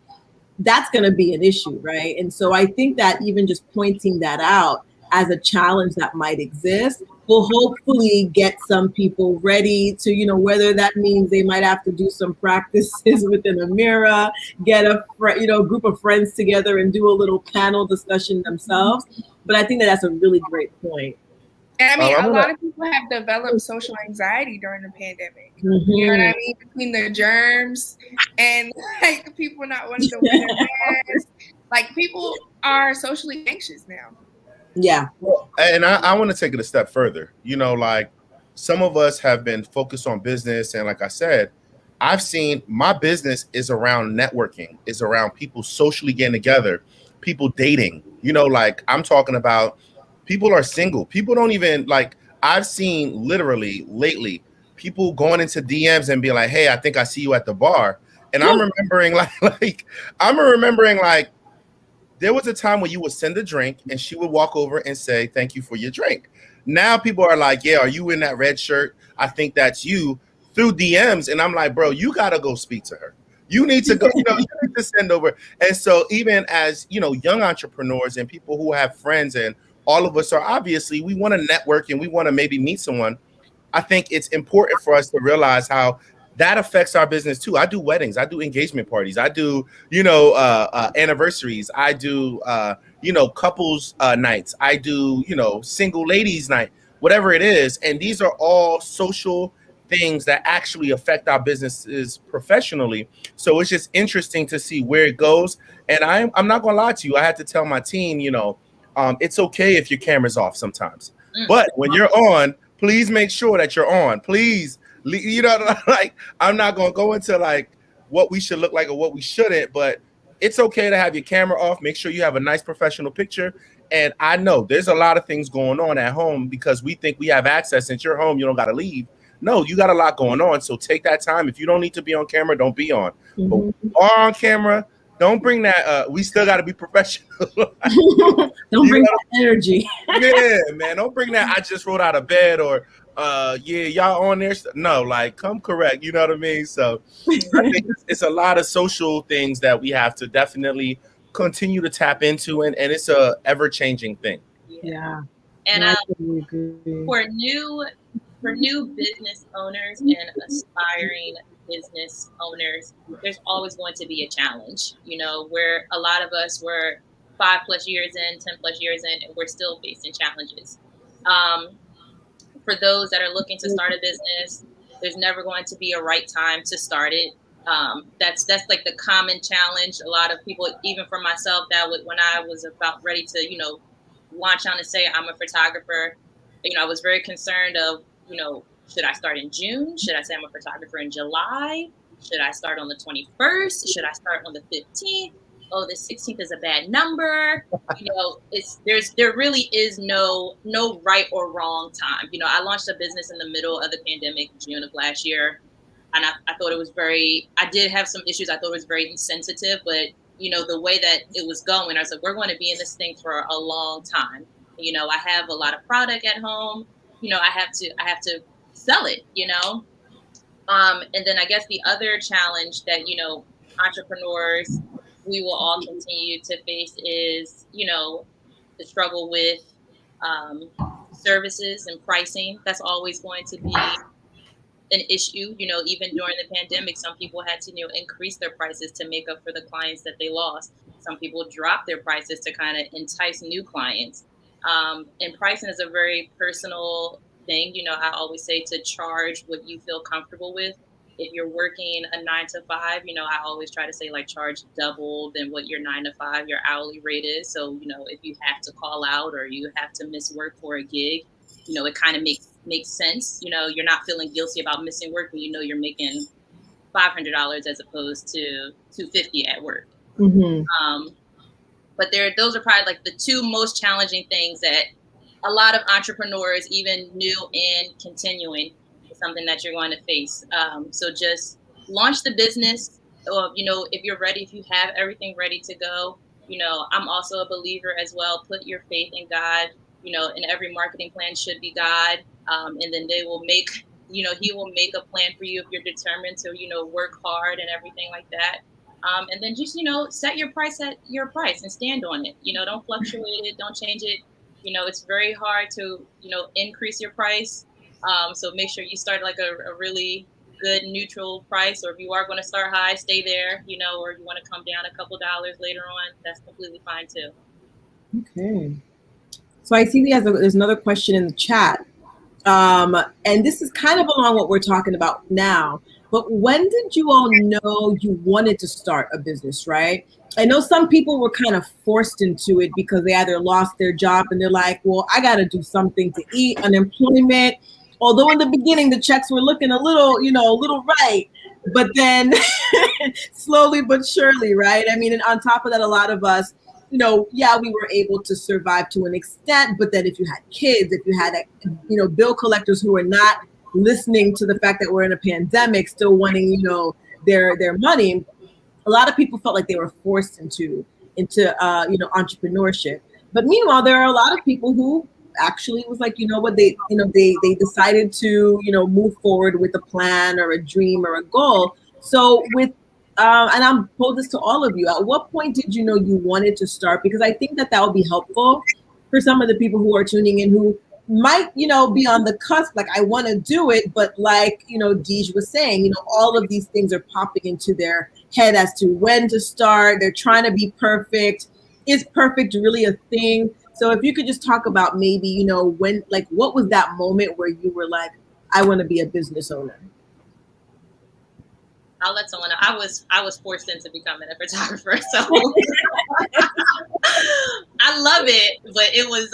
that's going to be an issue, right? And so I think that even just pointing that out as a challenge that might exist will hopefully get some people ready to, you know, whether that means they might have to do some practices within a mirror, get a group of friends together and do a little panel discussion themselves. But I think that that's a really great point. And I mean, a lot of people have developed social anxiety during the pandemic. Mm-hmm. You know what I mean? Between the germs and like people not wanting to wear their masks. Like people are socially anxious now. Yeah. And I want to take it a step further. You know, like some of us have been focused on business. And like I said, I've seen my business is around networking, is around people socially getting together, people dating. You know, like I'm talking about people are single. People don't even like, I've seen literally lately people going into DMs and be like, hey, I think I see you at the bar. And I'm remembering like there was a time when you would send a drink and she would walk over and say, thank you for your drink. Now people are like, yeah, are you in that red shirt? I think that's you, through DMs. And I'm like, bro, you got to go speak to her. You need to go, you need to send over. And so even as, young entrepreneurs and people who have friends, and all of us are obviously, we want to network and we want to maybe meet someone. I think it's important for us to realize how that affects our business too. I do weddings, I do engagement parties, I do, anniversaries, I do, couples nights, I do, single ladies night, whatever it is. And these are all social things that actually affect our businesses professionally. So it's just interesting to see where it goes. And I'm not gonna lie to you, I had to tell my team, it's okay if your camera's off sometimes, but when you're on, please make sure that you're on. Please, like I'm not gonna go into like what we should look like or what we shouldn't, but it's okay to have your camera off. Make sure you have a nice professional picture. And I know there's a lot of things going on at home because we think we have access. Since you're home, you don't got to leave. No, you got a lot going on. So take that time. If you don't need to be on camera, don't be on. Mm-hmm. But when you are on camera, don't bring that. We still got to be professional. Don't bring that energy. Yeah, man. Don't bring that. I just rolled out of bed, or y'all on there. No, like come correct. You know what I mean? So I think it's a lot of social things that we have to definitely continue to tap into, and it's a ever changing thing. Yeah. And I totally agree. for new business owners and aspiring business owners, there's always going to be a challenge. You know, where a lot of us were 5+ years in, 10+ years in, and we're still facing challenges. Um, for those that are looking to start a business, there's never going to be a right time to start it. That's like the common challenge. A lot of people, even for myself, that was when I was about ready to, launch on and say I'm a photographer. I was very concerned of, should I start in June? Should I say I'm a photographer in July? Should I start on the 21st? Should I start on the 15th? Oh, the 16th is a bad number. There really is no right or wrong time. I launched a business in the middle of the pandemic, June of last year, and I thought it was I did have some issues. I thought it was very insensitive, but the way that it was going, I was like, we're going to be in this thing for a long time. I have a lot of product at home. I have to sell it. And then I guess the other challenge that entrepreneurs, we will all continue to face is the struggle with services and pricing. That's always going to be an issue. Even during the pandemic, some people had to increase their prices to make up for the clients that they lost. Some people dropped their prices to kind of entice new clients. And pricing is a very personal thing. I always say to charge what you feel comfortable with. If you're working a 9 to 5, I always try to say like charge double than what your 9 to 5, your hourly rate is. So, if you have to call out or you have to miss work for a gig, it kind of makes sense. You're not feeling guilty about missing work when you're making $500 as opposed to $250 at work. Mm-hmm. But those are probably like the two most challenging things that a lot of entrepreneurs, even new and continuing, is something that you're going to face. So just launch the business. If you're ready, if you have everything ready to go, I'm also a believer as well. Put your faith in God. And every marketing plan should be God. And then they will make, he will make a plan for you if you're determined to, work hard and everything like that. And then just, set your price at your price and stand on it. Don't fluctuate it. Don't change it. It's very hard to, increase your price. So make sure you start like a really good neutral price, or if you are going to start high, stay there, or if you want to come down a couple dollars later on, that's completely fine too. Okay. So I see there's another question in the chat. And this is kind of along what we're talking about now. But when did you all know you wanted to start a business, right? I know some people were kind of forced into it because they either lost their job and they're like, well, I got to do something to eat, unemployment. Although in the beginning, the checks were looking a little right. But then slowly but surely, right? I mean, and on top of that, a lot of us, we were able to survive to an extent. But then if you had kids, if you had, bill collectors who were not listening to the fact that we're in a pandemic, still wanting, their money, a lot of people felt like they were forced into entrepreneurship. But meanwhile, there are a lot of people who actually was like, they decided to, move forward with a plan or a dream or a goal. So with and I'm pose this to all of you. At what point did you know you wanted to start? Because I think that would be helpful for some of the people who are tuning in who might, be on the cusp, like I want to do it, but like, Deej was saying, all of these things are popping into their head as to when to start. They're trying to be perfect. Is perfect really a thing? So if you could just talk about maybe, when, like, what was that moment where you were like, I want to be a business owner? I'll let someone know. I was forced into becoming a photographer, so I love it. But it was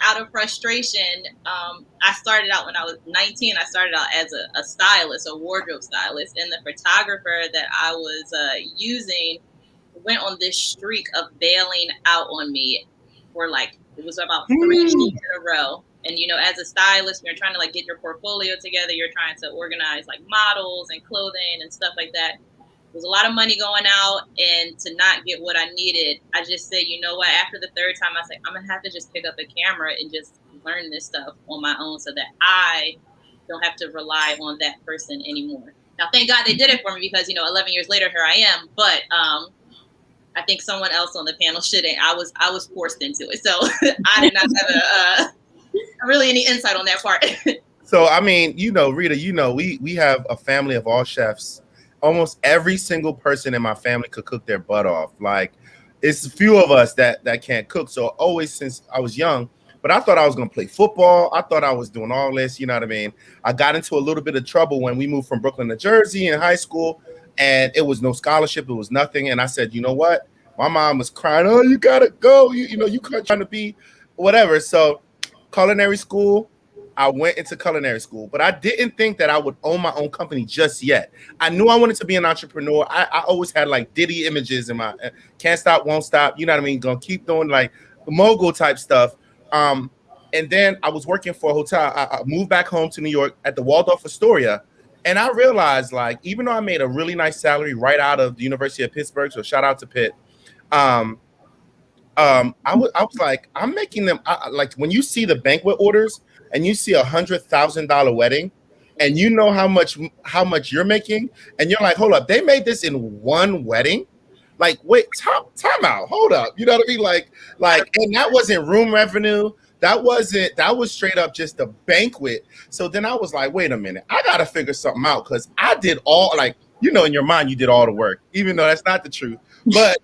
out of frustration. I started out when I was 19. I started out as a stylist, a wardrobe stylist, and the photographer that I was using went on this streak of bailing out on me for it was about 3 shoots in a row. And, as a stylist, when you're trying to like get your portfolio together, you're trying to organize like models and clothing and stuff like that. There's a lot of money going out, and to not get what I needed, I just said, you know what, after the third time, I said, I'm going to have to just pick up a camera and just learn this stuff on my own so that I don't have to rely on that person anymore. Now, thank God they did it for me because, 11 years later, here I am. But I think someone else on the panel shouldn't. I was forced into it, so I did not have really any insight on that part. So I mean, Rita, we have a family of all chefs. Almost every single person in my family could cook their butt off. Like, it's a few of us that can't cook. So always since I was young, but I thought I was gonna play football. I thought I was doing all this. You know what I mean? I got into a little bit of trouble when we moved from Brooklyn to Jersey in high school, and it was no scholarship. It was nothing. And I said, you know what? My mom was crying. Oh, you gotta go. You trying to be whatever. So culinary school. I went into culinary school, but I didn't think that I would own my own company just yet. I knew I wanted to be an entrepreneur. I always had like Diddy images in my can't stop, won't stop. You know what I mean? Gonna keep doing like mogul type stuff. And then I was working for a hotel. I moved back home to New York at the Waldorf Astoria. And I realized, like, even though I made a really nice salary right out of the University of Pittsburgh, so shout out to Pitt. I was like, I'm making them like when you see the banquet orders and you see $100,000 wedding, and you know how much you're making, and you're like, hold up, they made this in one wedding. Like, wait, time out, hold up. You know what I mean? Like, and that wasn't room revenue. That was straight up just a banquet. So then I was like, wait a minute, I gotta figure something out, because I did all, like, in your mind you did all the work, even though that's not the truth. But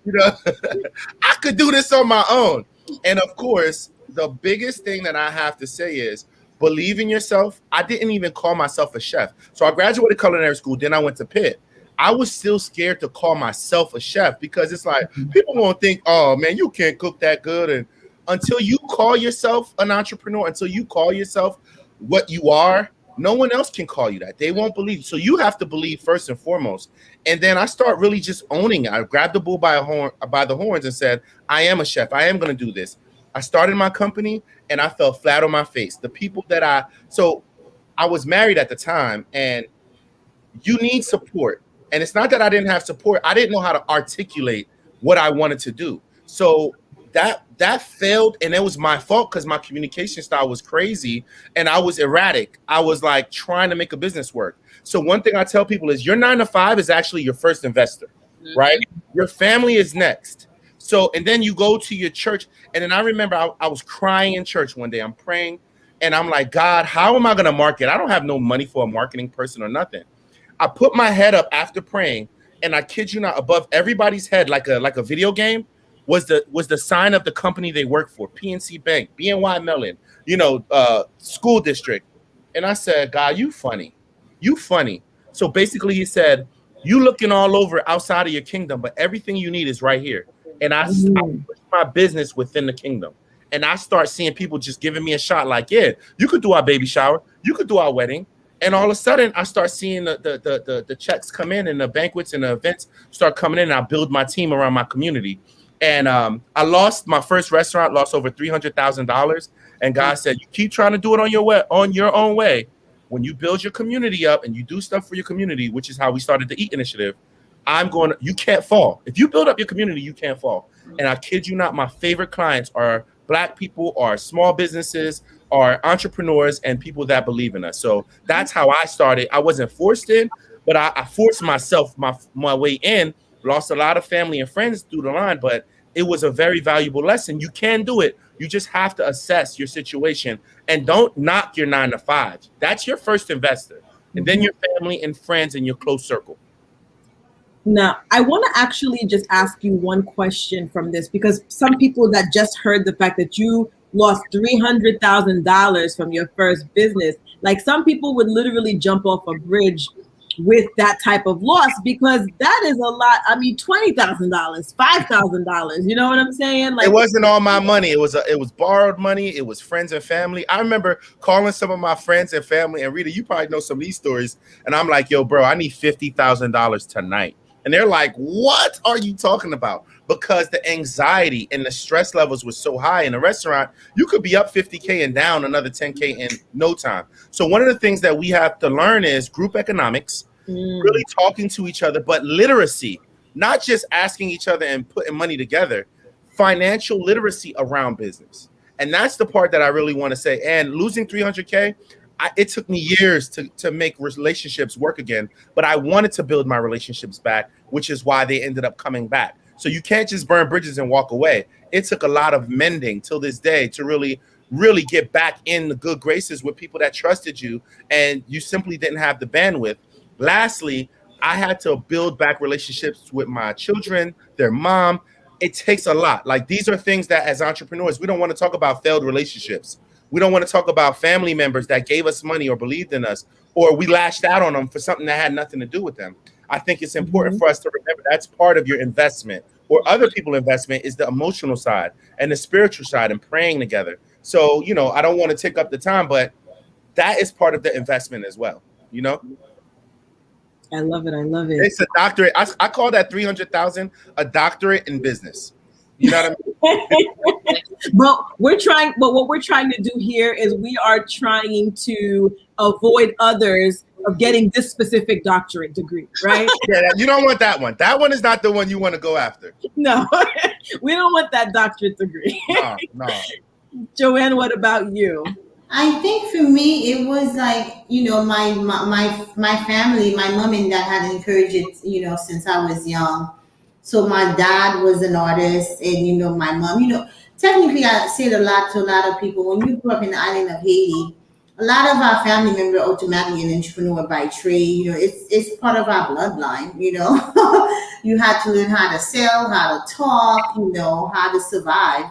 I could do this on my own. And of course, the biggest thing that I have to say is believe in yourself. I didn't even call myself a chef. So I graduated culinary school, then I went to Pitt. I was still scared to call myself a chef, because it's like people won't think, oh man, you can't cook that good. And until you call yourself an entrepreneur, until you call yourself what you are, no one else can call you that. They won't believe. So you have to believe first and foremost. And then I start really just owning it. I grabbed the bull by the horns and said, I am a chef. I am going to do this. I started my company and I fell flat on my face. The people so I was married at the time, and you need support. And it's not that I didn't have support. I didn't know how to articulate what I wanted to do. So that failed, and it was my fault, because my communication style was crazy and I was erratic. I was like trying to make a business work. So one thing I tell people is your 9 to 5 is actually your first investor, right? Your family is next. So, and then you go to your church. And then I remember I was crying in church one day. I'm praying and I'm like, God, how am I going to market? I don't have no money for a marketing person or nothing. I put my head up after praying, and I kid you not, above everybody's head, like a video game, was the sign of the company they work for, PNC Bank, BNY Mellon, school district. And I said, God, you funny. So basically he said, you looking all over outside of your kingdom, but everything you need is right here. And I push my business within the kingdom. And I start seeing people just giving me a shot, like, yeah, you could do our baby shower, you could do our wedding. And all of a sudden I start seeing the checks come in, and the banquets and the events start coming in, and I build my team around my community. And I lost my first restaurant, lost over $300,000. And God said, you keep trying to do it on your own way. When you build your community up and you do stuff for your community, which is how we started the EAT initiative, you can't fall. If you build up your community, you can't fall. And I kid you not, my favorite clients are Black people, are small businesses, are entrepreneurs, and people that believe in us. So that's how I started. I wasn't forced in, but I forced myself my way in. Lost a lot of family and friends through the line, but it was a very valuable lesson. You can do it. You just have to assess your situation, and don't knock your 9 to 5. That's your first investor, and then your family and friends and your close circle. Now, I want to actually just ask you one question from this, because some people that just heard the fact that you lost $300,000 from your first business, like some people would literally jump off a bridge with that type of loss, because that is a lot. I mean, $20,000, $5,000. You know what I'm saying? Like, it wasn't all my money. It was borrowed money. It was friends and family. I remember calling some of my friends and family, and Rita, you probably know some of these stories. And I'm like, yo, bro, I need $50,000 tonight. And they're like, what are you talking about? Because the anxiety and the stress levels were so high in the restaurant, you could be up $50K and down another $10K in no time. So one of the things that we have to learn is group economics, really talking to each other, but literacy, not just asking each other and putting money together, financial literacy around business. And that's the part that I really want to say. And losing $300K, it took me years to make relationships work again, but I wanted to build my relationships back, which is why they ended up coming back. So you can't just burn bridges and walk away. It took a lot of mending till this day to really get back in the good graces with people that trusted you, and you simply didn't have the bandwidth. Lastly, I had to build back relationships with my children, their mom. It takes a lot. Like, these are things that as entrepreneurs, we don't want to talk about failed relationships. We don't want to talk about family members that gave us money or believed in us, or we lashed out on them for something that had nothing to do with them. I think it's important for us to remember that's part of your investment, or other people's investment is the emotional side and the spiritual side and praying together. So, I don't want to take up the time, but that is part of the investment as well. I love it. I love it. It's a doctorate. I call that 300,000 a doctorate in business. You know what I mean? But what we're trying to do here is we are trying to avoid others of getting this specific doctorate degree, right? Yeah, you don't want that one. That one is not the one you want to go after. No, we don't want that doctorate degree. No. Joanne, what about you? I think for me, it was like, my family, my mom and dad had encouraged it, since I was young. So my dad was an artist, and, my mom, technically I say it a lot to a lot of people. When you grew up in the island of Haiti, a lot of our family members are automatically an entrepreneur by trade. It's part of our bloodline, You had to learn how to sell, how to talk, how to survive.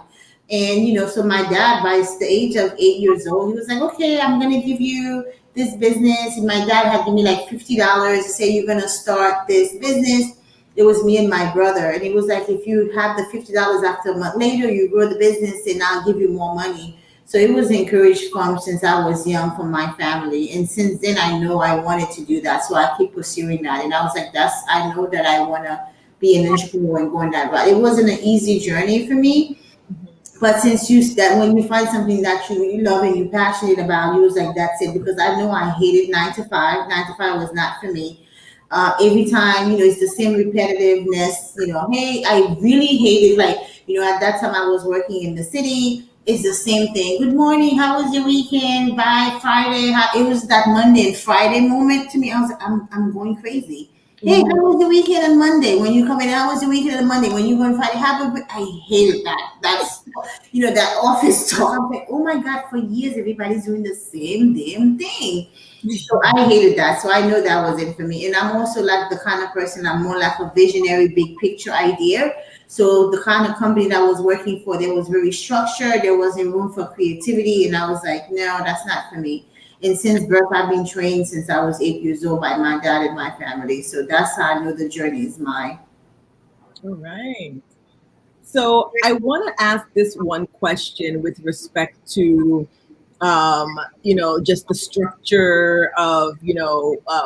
And, so my dad, by the age of 8 years old, he was like, okay, I'm going to give you this business. And my dad had given me like $50 to say, you're going to start this business. It was me and my brother. And he was like, if you have the $50 after a month later, you grow the business and I'll give you more money. So it was encouraged since I was young from my family. And since then, I know I wanted to do that. So I keep pursuing that. And I was like, I know that I want to be an entrepreneur and go on that route. It wasn't an easy journey for me. But since when you find something that you really love and you're passionate about, you was like, that's it. Because I know I hated 9 to 5. 9 to 5 was not for me. Every time, it's the same repetitiveness. Hey, I really hated, at that time I was working in the city. It's the same thing. Good morning. How was your weekend? Bye. Friday. It was that Monday and Friday moment to me. I was like, I'm going crazy. Hey, how was the weekend on Monday? When you come in, how was the weekend on Monday? When you go on Friday, I hated that. That's, that office talk. I'm like, oh my God, for years, everybody's doing the same damn thing. So I hated that. So I know that wasn't for me. And I'm also like the kind of person, I'm more like a visionary, big picture idea. So the kind of company that I was working for, there was very structured. There wasn't room for creativity. And I was like, no, that's not for me. And since birth, I've been trained since I was 8 years old by my dad and my family. So that's how I know the journey is mine. All right. So I want to ask this one question with respect to, just the structure of,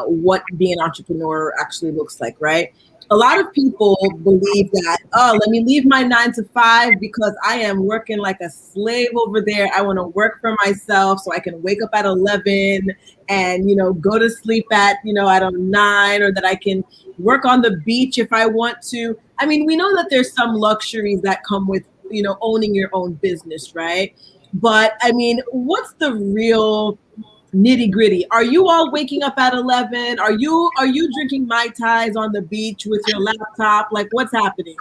what being an entrepreneur actually looks like, right? A lot of people believe that, let me leave my 9 to 5 because I am working like a slave over there. I want to work for myself so I can wake up at 11 and, go to sleep at 9, or that I can work on the beach if I want to. I mean, we know that there's some luxuries that come with, owning your own business, right? But I mean, what's the real nitty gritty? Are you all waking up at 11? Are you drinking Mai Tais on the beach with your laptop? Like, what's happening?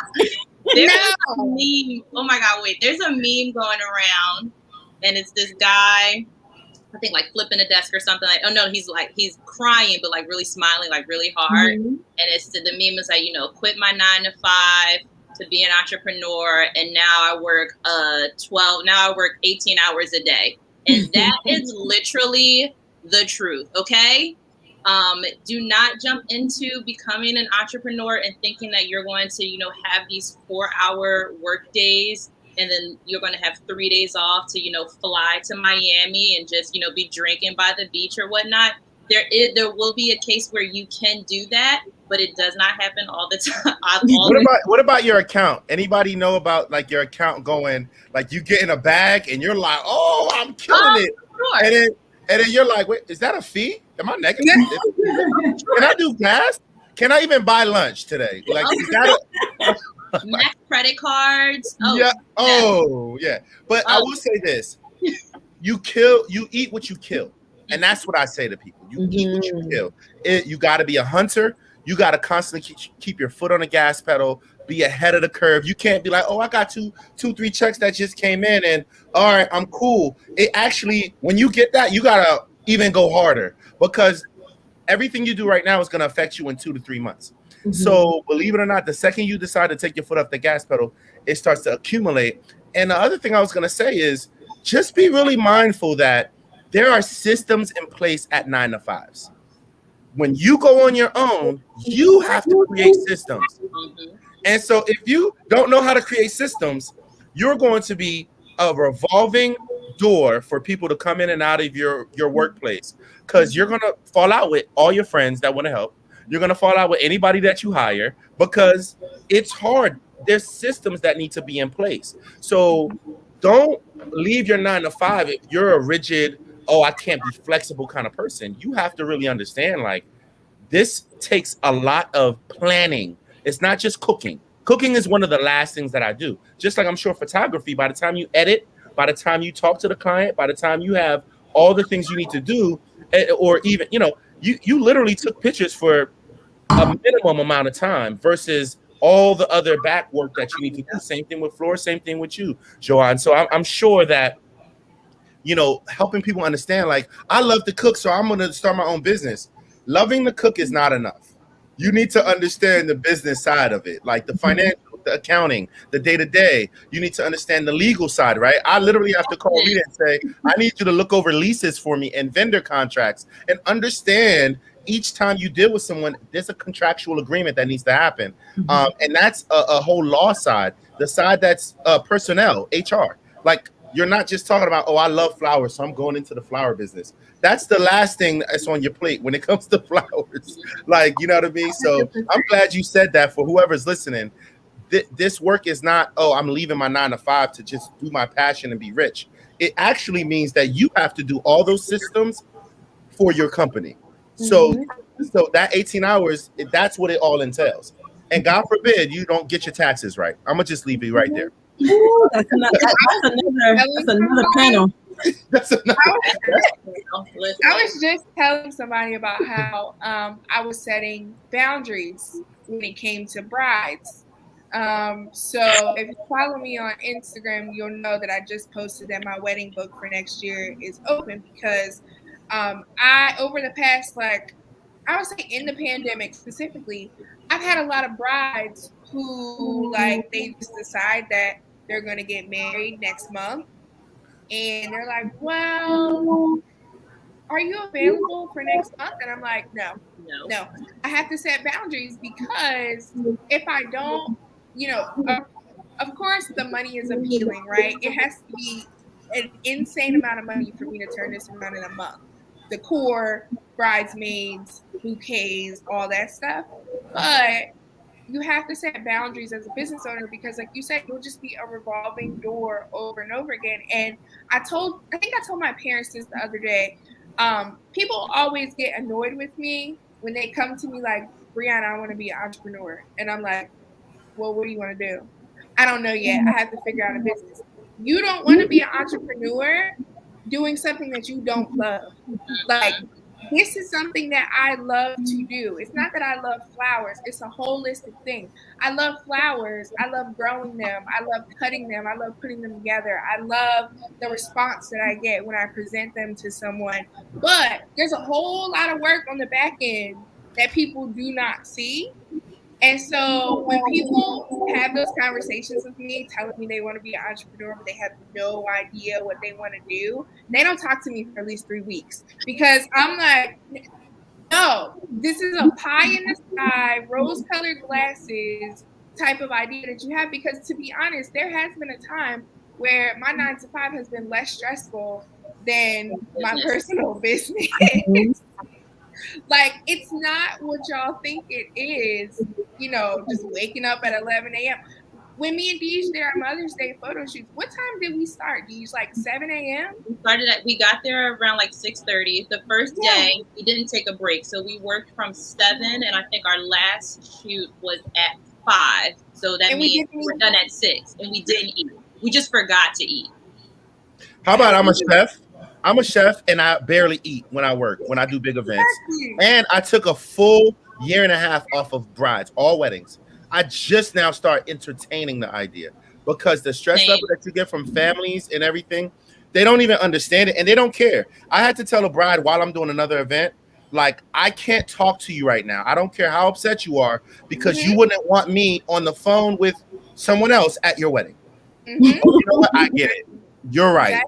There's a meme. Oh my God, wait. There's a meme going around, and it's this guy, I think like flipping a desk or something. Like, oh no, he's crying, but like really smiling, like really hard. Mm-hmm. And the meme is like, quit my 9 to 5 to be an entrepreneur, and now I work 18 hours a day. And that is literally the truth, okay? Do not jump into becoming an entrepreneur and thinking that you're going to, have these 4-hour work days, and then you're going to have 3 days off to, fly to Miami and just, be drinking by the beach or whatnot. There will be a case where you can do that, but it does not happen all the time. What about your account? Anybody know about like your account going, like you get in a bag and you're like, oh, I'm killing it. Sure. And then you're like, wait, is that a fee? Am I negative? Can I do gas? Can I even buy lunch today? Like, is that Max credit cards? Oh, yeah. Oh, yeah. But I will say this: you eat what you kill. And that's what I say to people. You eat what you kill. You got to be a hunter. You got to constantly keep your foot on the gas pedal, be ahead of the curve. You can't be like, oh, I got two, 3 checks that just came in, and all right, I'm cool. It actually, when you get that, you gotta even go harder, because everything you do right now is gonna affect you in 2 to 3 months. Mm-hmm. So believe it or not, the second you decide to take your foot off the gas pedal, it starts to accumulate. And the other thing I was gonna say is just be really mindful that there are systems in place at 9 to 5s. When you go on your own, you have to create systems. Mm-hmm. And so if you don't know how to create systems, you're going to be a revolving door for people to come in and out of your workplace, because you're going to fall out with all your friends that want to help. You're going to fall out with anybody that you hire, because it's hard. There's systems that need to be in place. So don't leave your 9 to 5 if you're a rigid, oh, I can't be flexible kind of person. You have to really understand, like, this takes a lot of planning. It's not just cooking. Cooking is one of the last things that I do. Just like I'm sure photography, by the time you edit, by the time you talk to the client, by the time you have all the things you need to do, or even, you literally took pictures for a minimum amount of time versus all the other back work that you need to do. Same thing with Flora, same thing with you, Joanne. So I'm sure that, helping people understand, like, I love to cook, so I'm going to start my own business. Loving to cook is not enough. You need to understand the business side of it, like the financial, the accounting, the day-to-day. You need to understand the legal side, right? I literally have to call Rita and say, I need you to look over leases for me and vendor contracts, and understand each time you deal with someone, there's a contractual agreement that needs to happen. And that's a whole law side. The side that's personnel, HR. Like, you're not just talking about, oh, I love flowers, so I'm going into the flower business. That's the last thing that's on your plate when it comes to flowers. Like, you know what I mean? So I'm glad you said that for whoever's listening. This work is not, oh, I'm leaving my 9 to 5 to just do my passion and be rich. It actually means that you have to do all those systems for your company. So that 18 hours, that's what it all entails. And God forbid you don't get your taxes right. I'm going to just leave it right there. Ooh, that's another panel. I was just telling somebody about how I was setting boundaries when it came to brides. So if you follow me on Instagram, you'll know that I just posted that my wedding book for next year is open, because I, over the past, like, I would say in the pandemic specifically, I've had a lot of brides who, like, they just decide that they're going to get married next month. And they're like, well, are you available for next month? And I'm like, no. I have to set boundaries, because if I don't, of course the money is appealing, right? It has to be an insane amount of money for me to turn this around in a month. Decor, bridesmaids, bouquets, all that stuff. But you have to set boundaries as a business owner, because, like you said, you'll just be a revolving door over and over again. And I think I told my parents this the other day. People always get annoyed with me when they come to me like, Brianna, I want to be an entrepreneur. And I'm like, well, what do you want to do? I don't know yet. I have to figure out a business. You don't want to be an entrepreneur doing something that you don't love. Like, this is something that I love to do. It's not that I love flowers. It's a holistic thing. I love flowers. I love growing them. I love cutting them. I love putting them together. I love the response that I get when I present them to someone. But there's a whole lot of work on the back end that people do not see. And so when people have those conversations with me, telling me they want to be an entrepreneur, but they have no idea what they want to do, they don't talk to me for at least 3 weeks, because I'm like, no, this is a pie in the sky, rose-colored glasses type of idea that you have. Because, to be honest, there has been a time where my 9 to 5 has been less stressful than my personal business. Like, it's not what y'all think it is, just waking up at 11 a.m. When me and Deej did our Mother's Day photo shoots, what time did we start? Deej, like 7 a.m.? We got there around like 6:30. The first day, we didn't take a break. So we worked from 7, and I think our last shoot was at 5. So that means we're done at 6, and we didn't eat. We just forgot to eat. How about I'm a chef? I'm a chef, and I barely eat when I work, when I do big events. And I took a full 1.5 years off of brides, all weddings. I just now start entertaining the idea because the stress Same. level that you get from families and everything, they don't even understand it and they don't care. I had to tell a bride while I'm doing another event, like, I can't talk to you right now. I don't care how upset you are because you wouldn't want me on the phone with someone else at your wedding. Mhm. You know what? I get it. You're right.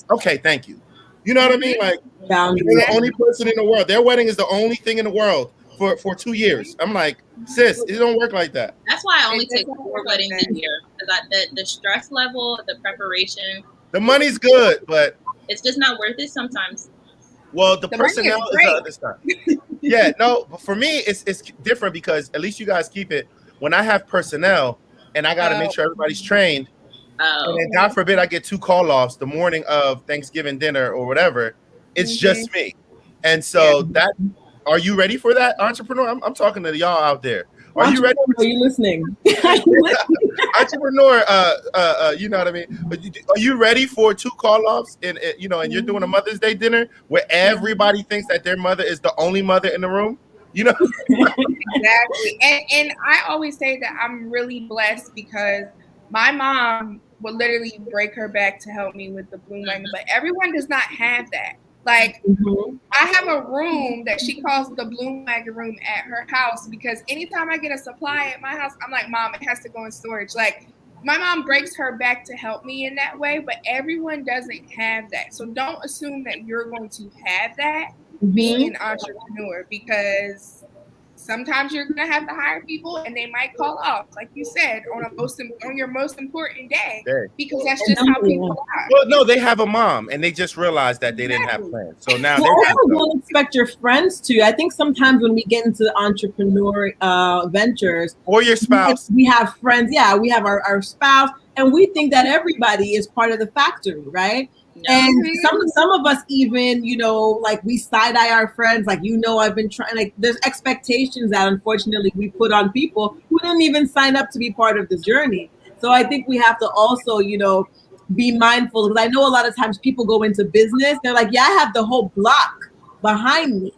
Okay, thank you. You know what I mean? Like, Boundaries. you're the only person in the world. Their wedding is the only thing in the world for 2 years. I'm like, sis, it don't work like that. That's why I only It take doesn't 4 work like weddings a that. year because the stress level, the preparation, The money's good, but it's just not worth it sometimes. well, the The money is personnel is the great. other stuff. Yeah, no, but for me, it's different because at least you guys keep it. When I have personnel and I got to make sure everybody's trained, Oh, and then God forbid I get 2 call-offs the morning of Thanksgiving dinner or whatever, it's just me. And so that, are you ready for that, entrepreneur? I'm talking to y'all out there. Are you ready? Are you listening? Are you listening? Entrepreneur, you know what I mean? Are you ready for 2 call-offs and you know, and you're doing a Mother's Day dinner where everybody thinks that their mother is the only mother in the room? You know? Exactly. And I always say that I'm really blessed because my mom would literally break her back to help me with the bloom wagon, but everyone does not have that. Like, I have a room that she calls the bloom wagon room at her house because anytime I get a supply at my house, I'm like, Mom, it has to go in storage. Like, my mom breaks her back to help me in that way, but everyone doesn't have that. So don't assume that you're going to have that being an entrepreneur because sometimes you're going to have to hire people and they might call off, like you said, on your most important day because that's just how people are. Well, no, they have a mom and they just realized that they didn't have plans. So now Well, they're also don't expect your friends to. I think sometimes when we get into entrepreneur ventures, or your spouse, we have friends. Yeah, we have our spouse, and we think that everybody is part of the factory, right? And some of us even, you know, like we side eye our friends, like, you know, I've been trying, like there's expectations that unfortunately we put on people who didn't even sign up to be part of the journey. So I think we have to also, you know, be mindful because I know a lot of times people go into business, they're like, yeah, I have the whole block behind me.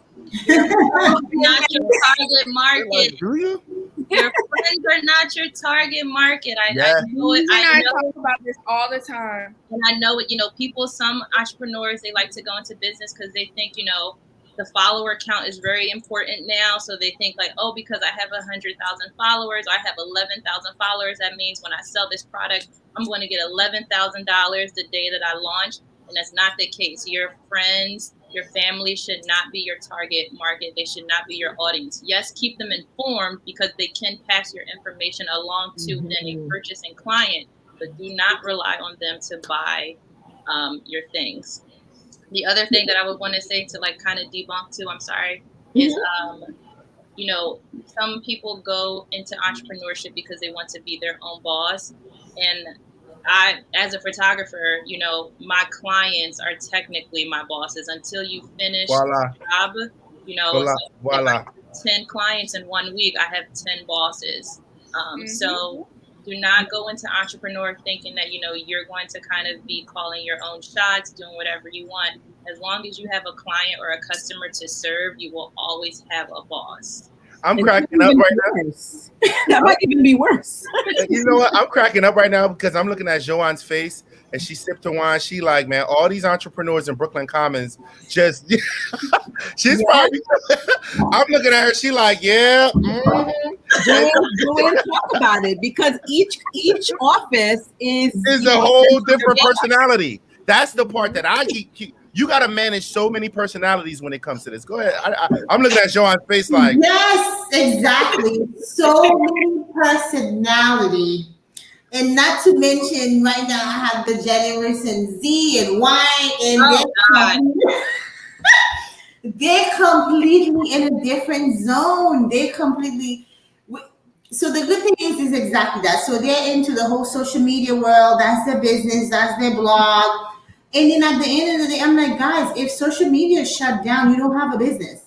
not your target market. Do you? Your friends are not your target market. I Yeah. know it. I talk about this all the time. And I know it, you know, some entrepreneurs, they like to go into business because they think, you know, the follower count is very important now. So they think like, oh, because I have 100,000 followers, I have 11,000 followers. That means when I sell this product, I'm going to get $11,000 the day that I launch. And that's not the case. Your friends, your family should not be your target market. They should not be your audience. Yes, keep them informed because they can pass your information along to then a purchasing client, but do not rely on them to buy your things. The other thing that I would want to say to like kind of debunk too, I'm sorry, is you know, some people go into entrepreneurship because they want to be their own boss. And I, as a photographer, you know, my clients are technically my bosses until you finish the job. You know, voila. 10 clients in 1 week, I have 10 bosses. So do not go into entrepreneur thinking that, you know, you're going to kind of be calling your own shots, doing whatever you want. As long as you have a client or a customer to serve, you will always have a boss. I'm cracking up right now. That might even be worse. You know what? I'm cracking up right now because I'm looking at Joanne's face and she sipped her wine. She like, man, all these entrepreneurs in Brooklyn Commons just, she's probably, I'm looking at her. She like, yeah. Go and talk about it because each office is a whole different personality. That's the part that I keep. You got to manage so many personalities when it comes to this. Go ahead. I'm looking at Joanne's face like. Yes, exactly. So many personality. And not to mention, right now I have the Generation Z and Y, and they're completely in a different zone. They're completely. So the good thing is exactly that. So they're into the whole social media world. That's their business. That's their blog. And then at the end of the day, I'm like, guys, if social media is shut down, you don't have a business.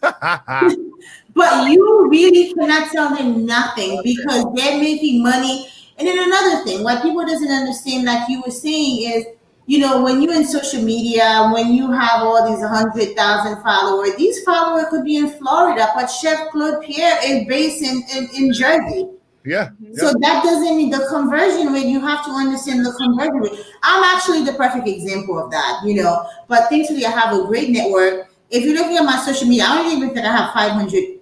But you really cannot tell them nothing because they're making money. And then another thing, what people doesn't understand, like you were saying, is, you know, when you're in social media, when you have all these 100,000 followers, these followers could be in Florida, but Chef Claude Pierre is based in Jersey. Yeah. So that doesn't mean the conversion rate. You have to understand the conversion rate. I'm actually the perfect example of that, you know. But thankfully, I have a great network. If you're looking at my social media, I don't even think I have 500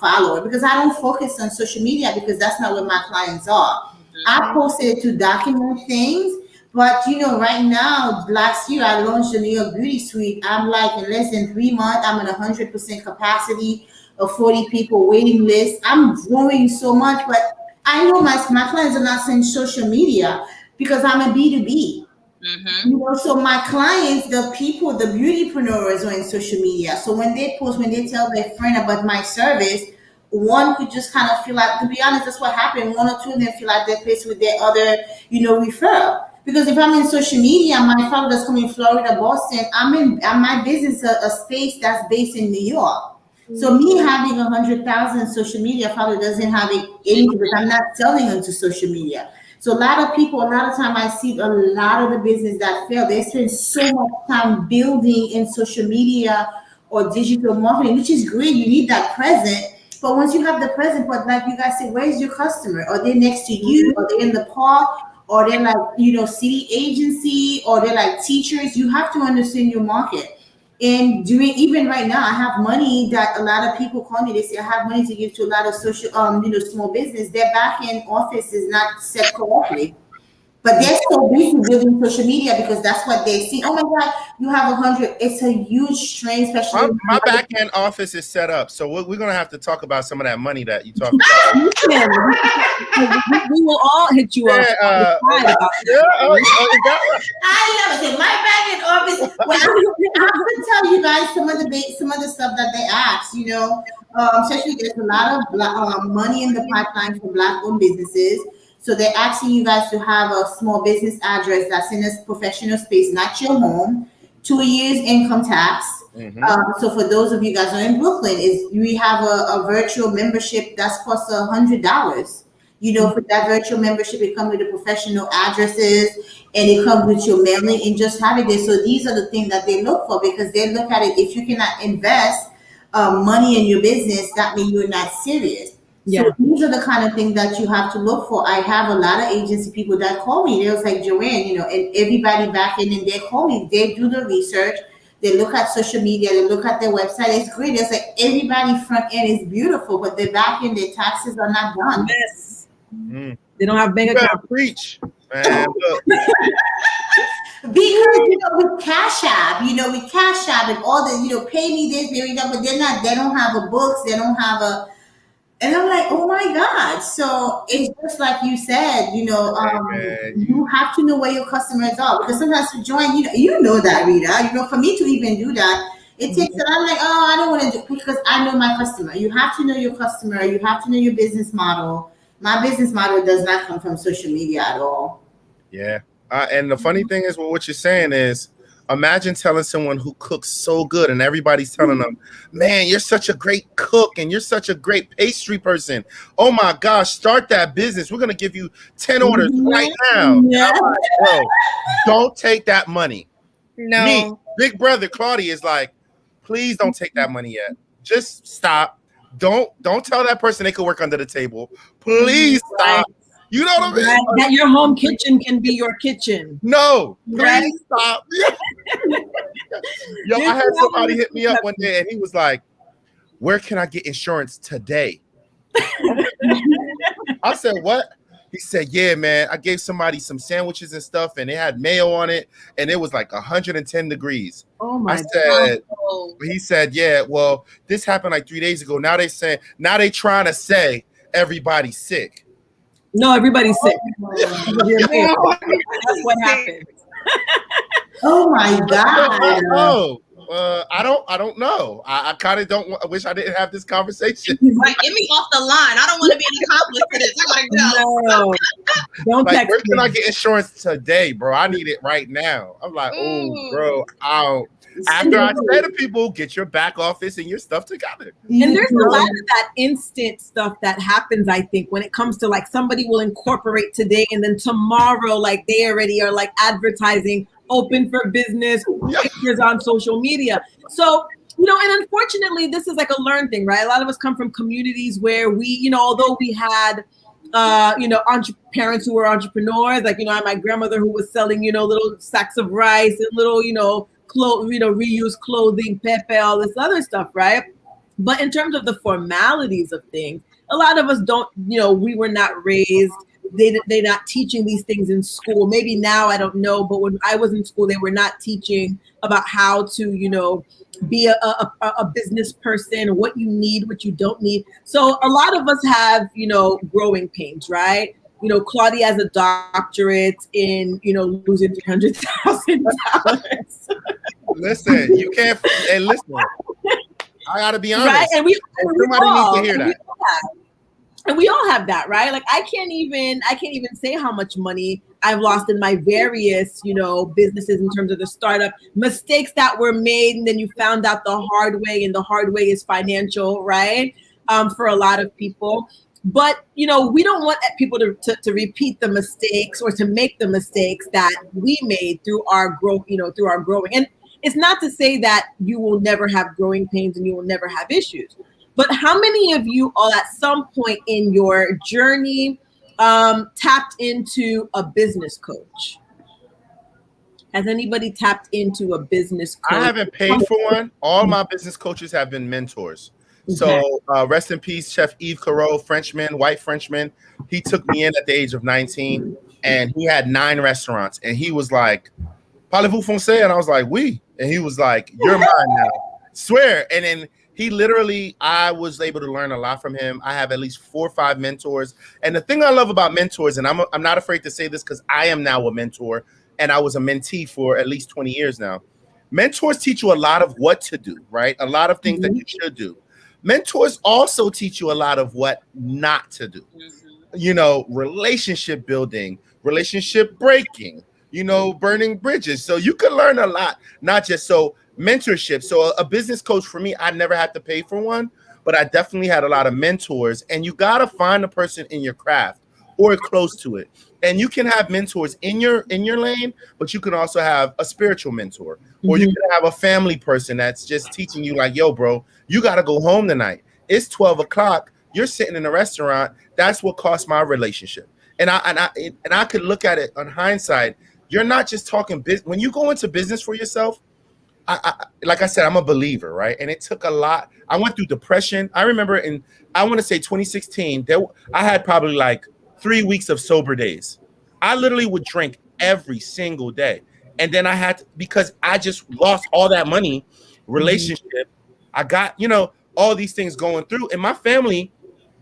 followers because I don't focus on social media because that's not where my clients are. I posted it to document things, but you know, right now, last year I launched the New York Beauty Suite. I'm like in less than 3 months, I'm at 100% capacity of 40 people waiting list. I'm growing so much, but I know my clients are not saying social media because I'm a B2B. Mm-hmm. You know, so my clients, the people, the beautypreneurs are in social media. So when they post, when they tell their friend about my service, one could just kind of feel like, to be honest, that's what happened. One or two of them feel like they're placed with their other, you know, referral. Because if I'm in social media, my followers come in Florida, Boston, I'm in my business a space that's based in New York. So me having 100,000 social media followers doesn't have anything because I'm not selling onto social media. So a lot of people, a lot of time I see a lot of the business that fail, they spend so much time building in social media or digital marketing, which is great. You need that present. But once you have the present, but like you guys say, where's your customer? Are they next to you? Are they in the park? Or they're like, you know, city agency, or they're like teachers? You have to understand your market. And doing even right now, I have money that a lot of people call me. They say I have money to give to a lot of social, you know, small business. Their back end office is not set correctly, but they're so busy building social media because that's what they see. Oh my God, you have 100. It's a huge strain, especially My back end office is set up, so we're gonna have to talk about some of that money that you talked about. We will all hit you up. I love it. My back end office. Well, I have to tell you guys some of the stuff that they ask. You know, especially there's a lot of money in the pipeline for Black-owned businesses. So they're asking you guys to have a small business address that's in a professional space, not your home. 2 years income tax. So for those of you guys who are in Brooklyn, we have a virtual membership that's cost $100. You know, for that virtual membership, it comes with the professional addresses and it comes with your mailing and just have it there. So these are the things that they look for because they look at it. If you cannot invest money in your business, that means you're not serious. Yeah. So these are the kind of things that you have to look for. I have a lot of agency people that call me. They was like, Joanne, you know, and everybody back in and they call me. They do the research. They look at social media. They look at their website. It's great. It's like everybody front end is beautiful, but the back end, their taxes are not done. Yes. They don't have bank accounts. Preach, man. Because you know, with Cash App, you know, with Cash App and all the, you know, pay me this, pay me that, but they're not. They don't have a books. They don't have a. And I'm like, oh my God. So it's just like you said, you know, you have to know where your customers are because sometimes to join, you know that, Rita. You know, for me to even do that, it takes it. I'm like, oh, I don't want to do it because I know my customer. You have to know your customer. You have to know your business model. My business model does not come from social media at all. Yeah. And the funny thing is, what you're saying is, imagine telling someone who cooks so good and everybody's telling them, man, you're such a great cook and you're such a great pastry person. Oh my gosh, start that business. We're going to give you 10 orders right now. Yeah. Like, bro, don't take that money. No. Me, big brother Claudia is like, please don't take that money yet. Just stop. Don't tell that person they could work under the table. Please stop. You know what I mean? That your home kitchen can be your kitchen. No, please Right? stop. Yo, I had somebody hit me up one day and he was like, where can I get insurance today? I said, what? He said, yeah, man, I gave somebody some sandwiches and stuff and it had mayo on it and it was like 110 degrees. Oh my God. He said, yeah, well, this happened like 3 days ago. Now they trying to say everybody's sick. No, everybody's sick. That's what happened. Oh my God. I don't know. I kind of don't. I wish I didn't have this conversation. Right, get me off the line. I don't want to be an accomplice to this. I gotta go. No, don't Like, text where can me. I get insurance today, bro? I need it right now. I'm like, oh, bro, after I say to people, get your back office and your stuff together. And there's a lot of that instant stuff that happens, I think, when it comes to like somebody will incorporate today and then tomorrow, like they already are like advertising open for business, pictures on social media. So, and unfortunately, this is like a learned thing, right? A lot of us come from communities where we, although we had parents who were entrepreneurs. Like, I had my grandmother who was selling, little sacks of rice and little, reused clothing, pepe, all this other stuff, right? But in terms of the formalities of things, a lot of us don't, we were not raised. They're not teaching these things in school. Maybe now, I don't know, but when I was in school, they were not teaching about how to, be a business person, what you need, what you don't need. So a lot of us have, growing pains, right? Claudia has a doctorate in, losing $300,000. Listen, you can't. Hey, listen. I gotta be honest. Right, and somebody needs to hear that. And we all have that, right? Like I can't even say how much money I've lost in my various, businesses in terms of the startup mistakes that were made, and then you found out the hard way, and the hard way is financial, right? For a lot of people. But we don't want people to repeat the mistakes or to make the mistakes that we made through our growth, through our growing. And it's not to say that you will never have growing pains and you will never have issues. But how many of you all at some point in your journey tapped into a business coach? Has anybody tapped into a business coach? I haven't paid for one. All my business coaches have been mentors. Okay. So rest in peace, Chef Yves Carreau, Frenchman, white Frenchman. He took me in at the age of 19, and he had 9 restaurants. And he was like, "Parlez-vous français?" And I was like, "Oui." And he was like, "You're mine now." Swear. And then I was able to learn a lot from him. I have at least 4 or 5 mentors. And the thing I love about mentors, and I'm not afraid to say this because I am now a mentor, and I was a mentee for at least 20 years now. Mentors teach you a lot of what to do, right? A lot of things that you should do. Mentors also teach you a lot of what not to do. Relationship building, relationship breaking, burning bridges. So you can learn a lot, not just mentorship. So a business coach for me, I never had to pay for one, but I definitely had a lot of mentors. And you got to find a person in your craft or close to it. And you can have mentors in your lane, but you can also have a spiritual mentor, or you can have a family person that's just teaching you like, "Yo, bro, you got to go home tonight. It's 12 o'clock. You're sitting in a restaurant." That's what cost my relationship. And I could look at it on hindsight. You're not just talking business. When you go into business for yourself, like I said, I'm a believer, right? And it took a lot. I went through depression. I remember I want to say 2016, I had probably like 3 weeks of sober days. I literally would drink every single day. And then I had to, because I just lost all that money, relationship. I got, all these things going through, and my family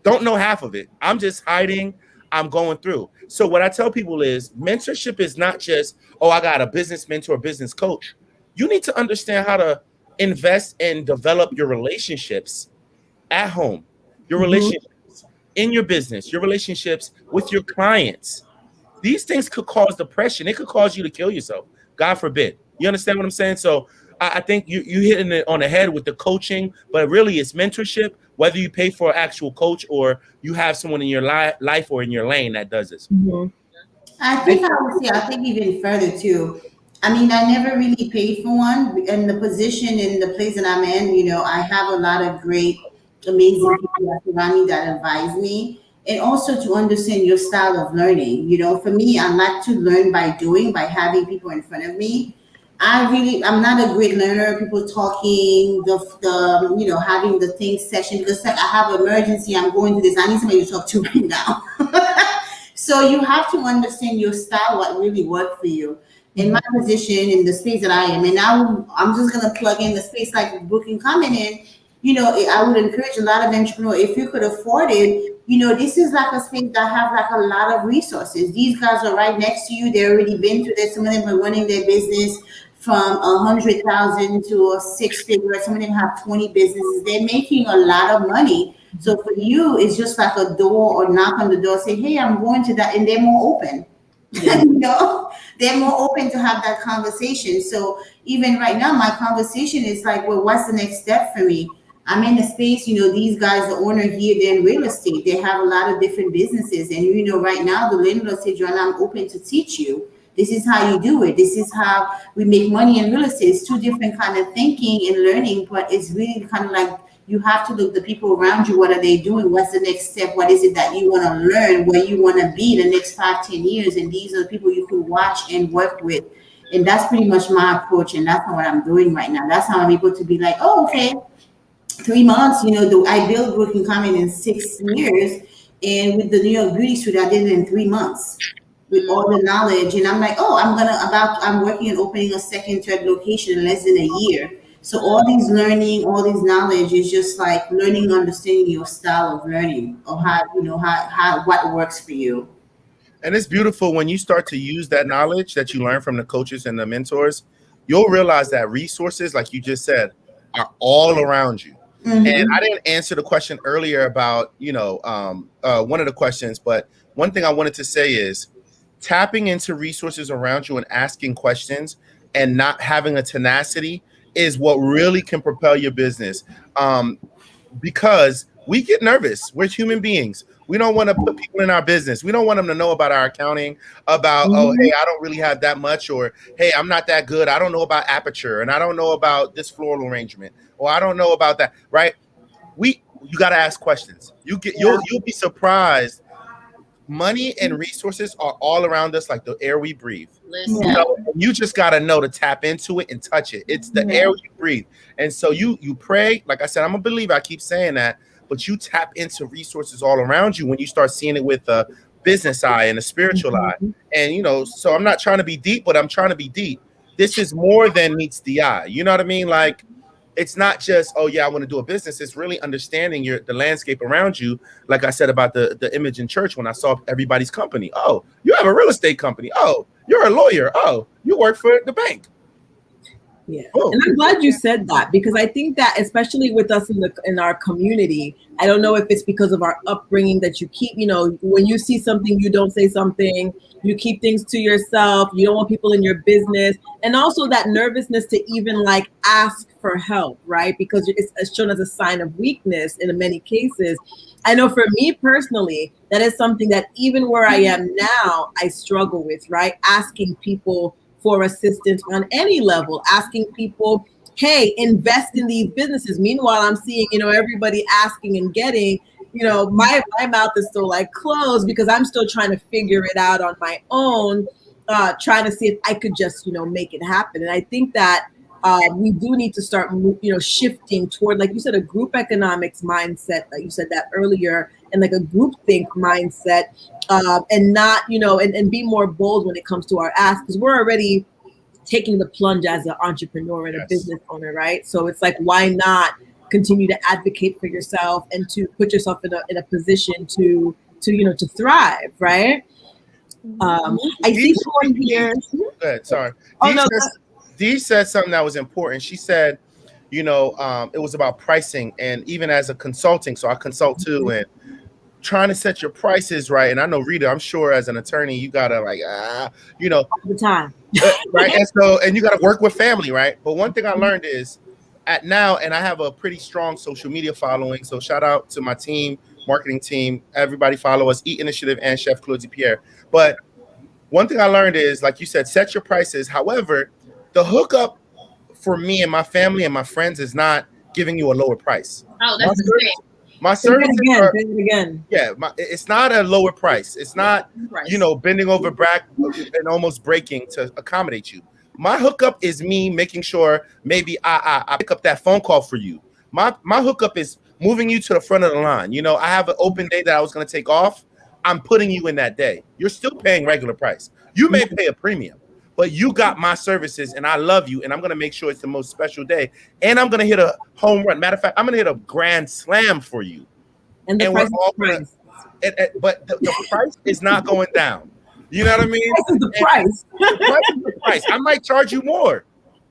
don't know half of it. I'm just hiding. I'm going through. So what I tell people is mentorship is not just, I got a business mentor, business coach. You need to understand how to invest and develop your relationships at home, your relationships in your business, your relationships with your clients. These things could cause depression. It could cause you to kill yourself. God forbid. You understand what I'm saying? So I think you hitting it on the head with the coaching, but really it's mentorship, whether you pay for an actual coach or you have someone in your life or in your lane that does this. I think I think even further too. I mean, I never really paid for one. In the position, in the place that I'm in, I have a lot of great, amazing people that surround me that advise me. And also to understand your style of learning. For me, I like to learn by doing, by having people in front of me. I'm not a great learner. People talking, the having the thing session, because like I have an emergency, I'm going to this. I need somebody to talk to right now. So you have to understand your style, what really worked for you. In my position, in the space that I am, and now I'm just gonna plug in the space like Brooke and comment in. I would encourage a lot of entrepreneurs, if you could afford it, this is like a space that have like a lot of resources. These guys are right next to you. They already been through this. Some of them are running their business from 100,000 to a 6-figure. Some of them have 20 businesses. They're making a lot of money. So for you, it's just like a door or knock on the door, say, "Hey, I'm going to that," and they're more open. Yeah. They're more open to have that conversation. So even right now, my conversation is like, well, what's the next step for me? I'm in a space, these guys, the owner here, they're in real estate. They have a lot of different businesses. And, right now, the landlord said, "Joanna, I'm open to teach you. This is how you do it. This is how we make money in real estate." It's 2 different kind of thinking and learning, but it's really kind of like you have to look the people around you. What are they doing? What's the next step? What is it that you want to learn? Where you want to be the next 5-10 years? And these are the people you could watch and work with. And that's pretty much my approach. And that's what I'm doing right now. That's how I'm able to be like, oh, okay, 3 months. I built Brooklyn Common in 6 years, and with the New York Beauty Suite, I did it in 3 months with all the knowledge. And I'm like, oh, I'm working on opening a second, third location in less than a year. So all these learning, all these knowledge is just like learning, understanding your style of learning, or how what works for you. And it's beautiful when you start to use that knowledge that you learn from the coaches and the mentors. You'll realize that resources, like you just said, are all around you. Mm-hmm. And I didn't answer the question earlier about, one of the questions, but one thing I wanted to say is tapping into resources around you and asking questions and not having a tenacity is what really can propel your business. Because we get nervous. We're human beings. We don't want to put people in our business. We don't want them to know about our accounting, about, oh, hey, I don't really have that much, or, hey, I'm not that good. I don't know about aperture, and I don't know about this floral arrangement, or I don't know about that, right? You got to ask questions. You'll be surprised. Money and resources are all around us like the air we breathe. You just got to know to tap into it and touch it. It's the air you breathe. And so you pray. Like I said, I'm a believer. I keep saying that. But you tap into resources all around you when you start seeing it with a business eye and a spiritual eye. And, so I'm not trying to be deep, but I'm trying to be deep. This is more than meets the eye. You know what I mean? Like, it's not just, oh, yeah, I want to do a business. It's really understanding the landscape around you. Like I said about the image in church when I saw everybody's company. Oh, you have a real estate company. Oh, you're a lawyer. Oh, you work for the bank. Yeah, and I'm glad you said that, because I think that especially with us in our community, I don't know if it's because of our upbringing that you keep, when you see something, you don't say something, you keep things to yourself, you don't want people in your business, and also that nervousness to even like ask for help, right? Because it's shown as a sign of weakness in many cases. I know for me personally, that is something that even where I am now, I struggle with, right? Asking people for assistance on any level, asking people, hey, invest in these businesses. Meanwhile, I'm seeing, everybody asking and getting, my mouth is still like closed because I'm still trying to figure it out on my own, trying to see if I could just, make it happen. And I think that we do need to start, shifting toward, like you said, a group economics mindset, like you said that earlier, and like a group think mindset, and not, and be more bold when it comes to our ask, because we're already taking the plunge as an entrepreneur and a business owner, right? So it's like, why not continue to advocate for yourself and to put yourself in a position to thrive, right? I see someone here. Go ahead, sorry. Oh, Dee said something that was important. She said, it was about pricing, and even as a consulting, so I consult too, and trying to set your prices right. And I know, Rita, I'm sure as an attorney, you gotta all the time, right? And you gotta work with family, right? But one thing I learned is and I have a pretty strong social media following. So shout out to my team, marketing team, everybody follow us, Eat Initiative and Chef Claude Pierre. But one thing I learned is, like you said, set your prices. However, the hookup for me and my family and my friends is not giving you a lower price. Oh, that's the thing. My services it's not a lower price. It's not, bending over back and almost breaking to accommodate you. My hookup is me making sure maybe I pick up that phone call for you. My hookup is moving you to the front of the line. I have an open day that I was going to take off. I'm putting you in that day. You're still paying regular price. You may pay a premium, but you got my services and I love you, and I'm going to make sure it's the most special day. And I'm going to hit a home run. Matter of fact, I'm going to hit a grand slam for you. And the price but the price is not going down. You know what I mean? The price is the price. I might charge you more.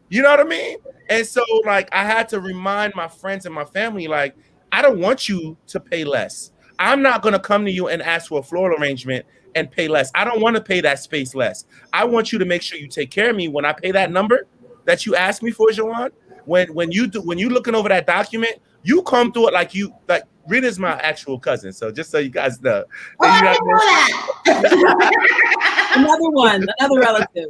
You know what I mean? And so, like, I had to remind my friends and my family, like, I don't want you to pay less. I'm not going to come to you and ask for a floral arrangement and pay less. I don't want to pay that space less. I want you to make sure you take care of me when I pay that number that you asked me for, Joanne. When you looking over that document, you come through it like Rita's my actual cousin. So just so you guys know. Another relative.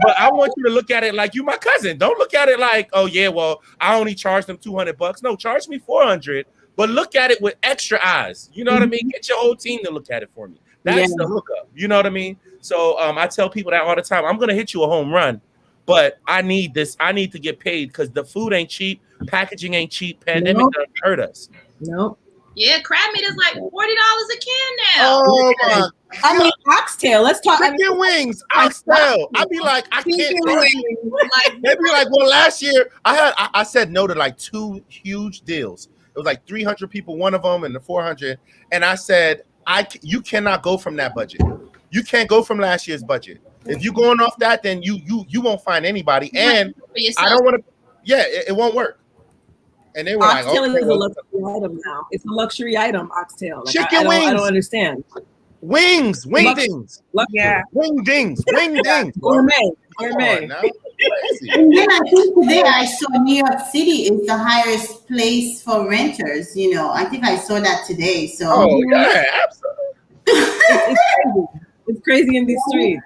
But I want you to look at it like you my cousin. Don't look at it like, oh yeah, well, I only charged them $200. No, charge me $400. But look at it with extra eyes. You know what I mean? Get your whole team to look at it for me. That's the hookup. You know what I mean? So I tell people that all the time. I'm gonna hit you a home run, but I need this. I need to get paid because the food ain't cheap, packaging ain't cheap. Pandemic done hurt us. Nope. Yeah, crab meat is like $40 a can now. Oh my! I mean, oxtail. Let's talk. Chicken wings, oxtail. I'd be like, I can't. Like, They'd be like, well, last year I said no to like 2 huge deals. It was like 300 people, one of them, and the 400. And I said, you cannot go from that budget. You can't go from last year's budget. If you're going off that, then you won't find anybody. And I don't want to. Yeah, it won't work. And they were oxtail like, okay, is a luxury item now. It's a luxury item, oxtail. Like, chicken wings. I don't understand. Wings, wingdings. Yeah. Wingdings. Gourmet. Come on now. Crazy. And then I think today I saw New York City is the highest place for renters. You know, I think I saw that today. So Oh yeah, absolutely. It's crazy in these streets.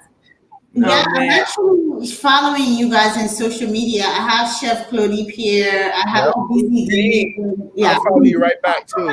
yeah, Oh, I'm man. actually following you guys on social media. I have Chef Claudie Pierre. I have Busy D. Yeah. I'll follow you right back too.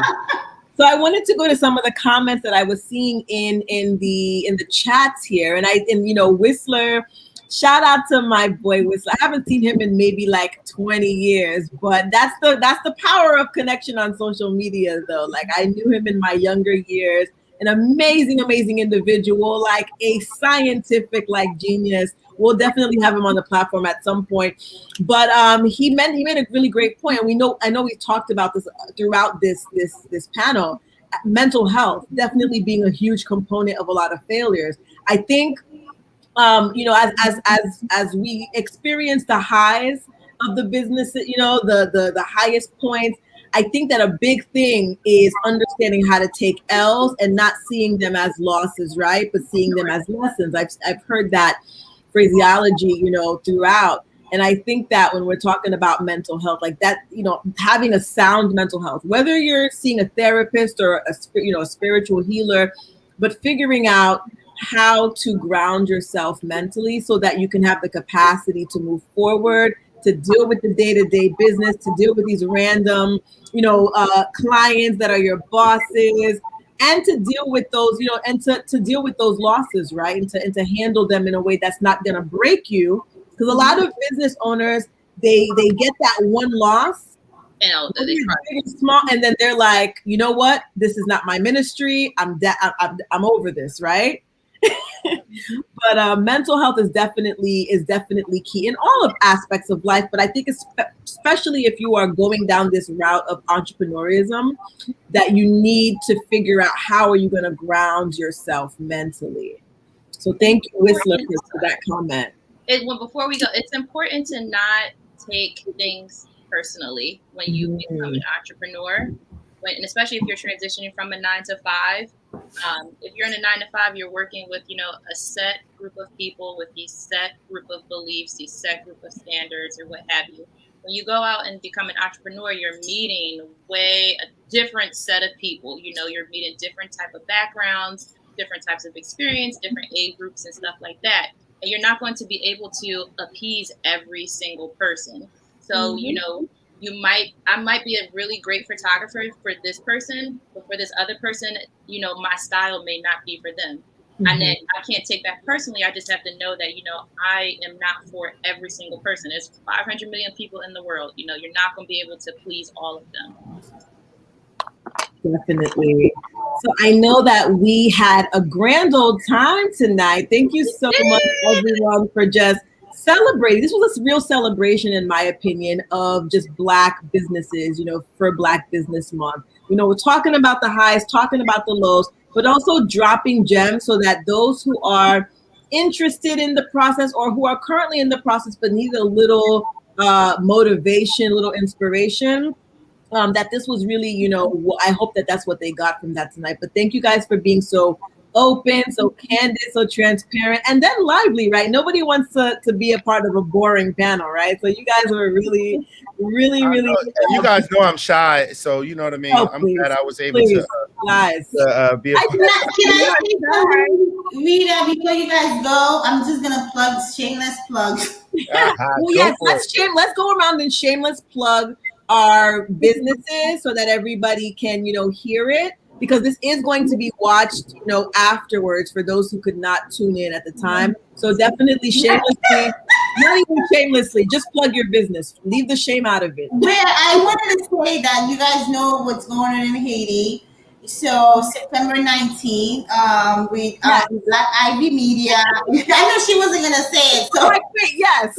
So I wanted to go to some of the comments that I was seeing in the chats here, and Whistler. Shout out to my boy Whistler. I haven't seen him in maybe like 20 years, but that's the power of connection on social media, though. Like, I knew him in my younger years. An amazing individual, like a scientific like genius. We'll definitely have him on the platform at some point. But he made a really great point. And I know we've talked about this throughout this panel. Mental health definitely being a huge component of a lot of failures. I think as we experience the highs of the business, the highest points, I think that a big thing is understanding how to take L's and not seeing them as losses, right? But seeing them as lessons. I've heard that phraseology, throughout. And I think that when we're talking about mental health, like that, having a sound mental health, whether you're seeing a therapist or a spiritual healer, but figuring out how to ground yourself mentally so that you can have the capacity to move forward, to deal with the day-to-day business, to deal with these random, clients that are your bosses, and to deal with those, and to deal with those losses, right? And to handle them in a way that's not going to break you. Because a lot of business owners, they get that one loss, small, and then they're like, you know what? This is not my ministry. I'm over this, right? But mental health is definitely key in all of aspects of life. But I think especially if you are going down this route of entrepreneurism, that you need to figure out how are you going to ground yourself mentally. So thank you, Whistler, for that comment. Before we go, it's important to not take things personally when you become an entrepreneur. And especially if you're transitioning from a 9 to 5, if you're in a 9 to 5, you're working with, a set group of people with these set group of beliefs, these set group of standards or what have you. When you go out and become an entrepreneur, you're meeting a different set of people. You're meeting different type of backgrounds, different types of experience, different age groups and stuff like that. And you're not going to be able to appease every single person. So, I might be a really great photographer for this person, but for this other person, my style may not be for them. And then I can't take that personally. I just have to know that, I am not for every single person. There's 500 million people in the world. You're not going to be able to please all of them. Definitely. So I know that we had a grand old time tonight. Thank you so much, everyone, for just celebrating. This was a real celebration, in my opinion, of just Black businesses, for Black Business Month. We're talking about the highs, talking about the lows, but also dropping gems so that those who are interested in the process or who are currently in the process but need a little motivation, a little inspiration, that this was really, I hope that that's what they got from that tonight. But thank you guys for being so open, so candid, so transparent, and then lively, right? Nobody wants to be a part of a boring panel, right? So you guys were really, really. You guys know I'm shy, so you know what I mean. I'm glad I was able to be a Can I say something Rita, before you guys go, I'm just gonna plug shameless plugs. Well, Go yes, for it. let's go around and shameless plug our businesses so that everybody can, hear it, because this is going to be watched, afterwards for those who could not tune in at the time. So definitely shamelessly, not even shamelessly, just plug your business. Leave the shame out of it. Well, I wanted to say that you guys know what's going on in Haiti. So September 19th, with Yes. Black Ivy Media. I know she wasn't gonna say it, so Right, wait, yes.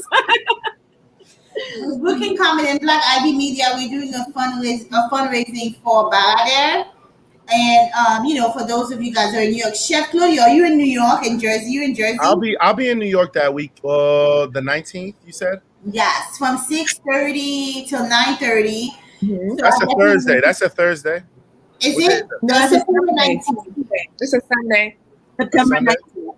with Brooklyn Common and Black Ivy Media, we're doing a fundraising for Balader. And for those of you guys who are in New York, Chef Claudia, are you in New York and Jersey? You in Jersey? I'll be in New York that week. The 19th, you said? Yes, from 6:30 till 9:30. Mhm. So That's I a definitely- Thursday. That's a Thursday. Is What it? day is No, that's a September Sunday. 19th. It's a Sunday. September Sunday? 19th.